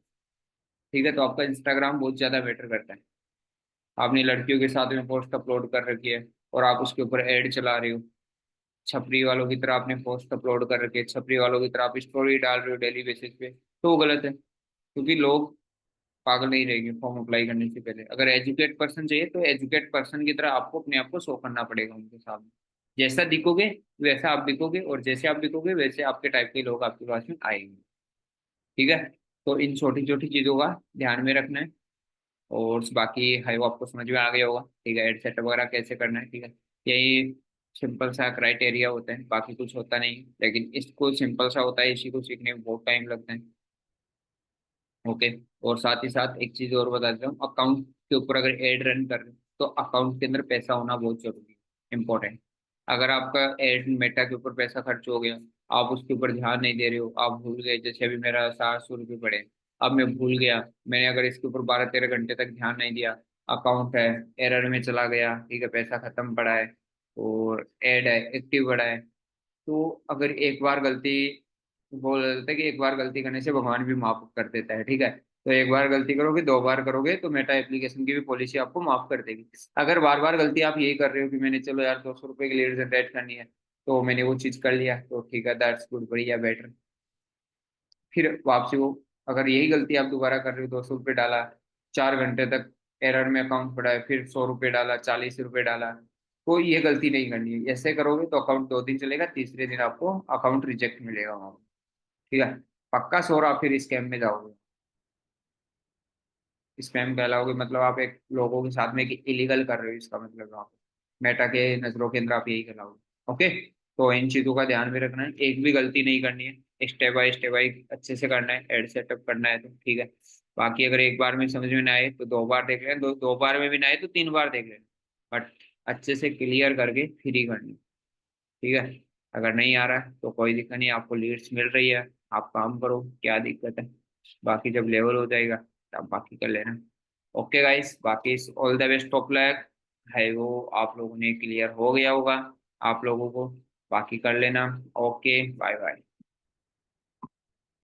ठीक है। तो आपका इंस्टाग्राम बहुत ज्यादा बेटर करता है। आपने लड़कियों के साथ में पोस्ट अपलोड कर रखी है और आप उसके ऊपर एड चला रहे हो, छपरी वालों की तरह आपने पोस्ट अपलोड कर रखी है, छपरी वालों की तरह आप स्टोरी डाल रहे हो डेली बेसिस पे, तो वो गलत है। क्योंकि लोग पागल नहीं रहेंगे फॉर्म अप्लाई करने से पहले। अगर एजुकेट पर्सन चाहिए तो एजुकेट पर्सन की तरह आपको अपने आप को शो करना पड़ेगा उनके सामने। जैसा दिखोगे वैसा आप दिखोगे, और जैसे आप दिखोगे वैसे आपके टाइप के लोग आपके पास में आएंगे, ठीक है। तो इन छोटी छोटी चीजों का ध्यान में रखना है। और बाकी है वो आपको समझ में आ गया होगा, ठीक है। एड सेटअप वगैरह कैसे करना है, ठीक है। यही सिंपल सा क्राइटेरिया होता है, बाकी कुछ होता नहीं। लेकिन इसको सिंपल सा होता है, इसी को सीखने में बहुत टाइम लगता है, ओके। और साथ ही साथ एक चीज और बता देता हूँ, अकाउंट के ऊपर अगर एड रन कर रहे हो तो अकाउंट के अंदर पैसा होना बहुत जरूरी है, इंपॉर्टेंट। अगर आपका एड मेटा के ऊपर पैसा खर्च हो गया, आप उसके ऊपर ध्यान नहीं दे रहे हो, आप भूल गए, जैसे अभी मेरा 700 रुपये पड़े, अब मैं भूल गया, मैंने अगर इसके ऊपर 12-13 घंटे तक ध्यान नहीं दिया, अकाउंट है एरर में चला गया, ठीक है, पैसा खत्म पड़ा है और एड है एक्टिव पड़ा है, तो अगर एक बार गलती, बोल देते हैं कि एक बार गलती करने से भगवान भी माफ कर देता है, ठीक है। तो एक बार गलती करोगे, 2 बार करोगे तो मेटा एप्लीकेशन की भी पॉलिसी आपको माफ कर देगी। अगर बार बार गलती आप यही कर रहे हो कि मैंने चलो यार 200 रुपये की लीड जनरेट करनी है तो मैंने वो चीज कर लिया, तो ठीक है, दैट्स गुड, बढ़िया, बेटर। फिर वापसी वो, अगर यही गलती आप दोबारा कर रहे हो, 200 रुपये डाला, 4 घंटे तक एरर में अकाउंट पड़ा है, फिर 100 रुपये डाला, 40 रुपये डाला, तो ये गलती नहीं करनी है। ऐसे करोगे तो अकाउंट 2 दिन चलेगा, तीसरे दिन आपको अकाउंट रिजेक्ट मिलेगा वहां पर, ठीक है। पक्का 100 आप फिर स्कैम में जाओगे, स्पैम कहलाओगे, मतलब आप एक लोगों के साथ में इलीगल कर रहे हो, इसका मतलब आप मेटा के नजरों के अंदर आप यही कहलाओगे, ओके। तो इन चीजों का ध्यान भी रखना है, एक भी गलती नहीं करनी है, स्टेप बाय अच्छे से करना है, एड सेटअप करना है, तो ठीक है। बाकी अगर एक बार में समझ में ना आए तो 2 बार देख लेना, दो बार में भी ना आए तो 3 बार देख लेना, बट अच्छे से क्लियर करके फिर ही करनी, ठीक है। अगर नहीं आ रहा है तो कोई दिक्कत नहीं, आपको लीड्स मिल रही है, आप काम करो, क्या दिक्कत है। बाकी जब लेवल हो जाएगा तब बाकी कर लेना, ओके गाइस। बाकी all the best of luck, है वो आप लोगों ने क्लियर हो गया होगा आप लोगों को, बाकी कर लेना, ओके, बाय बाय।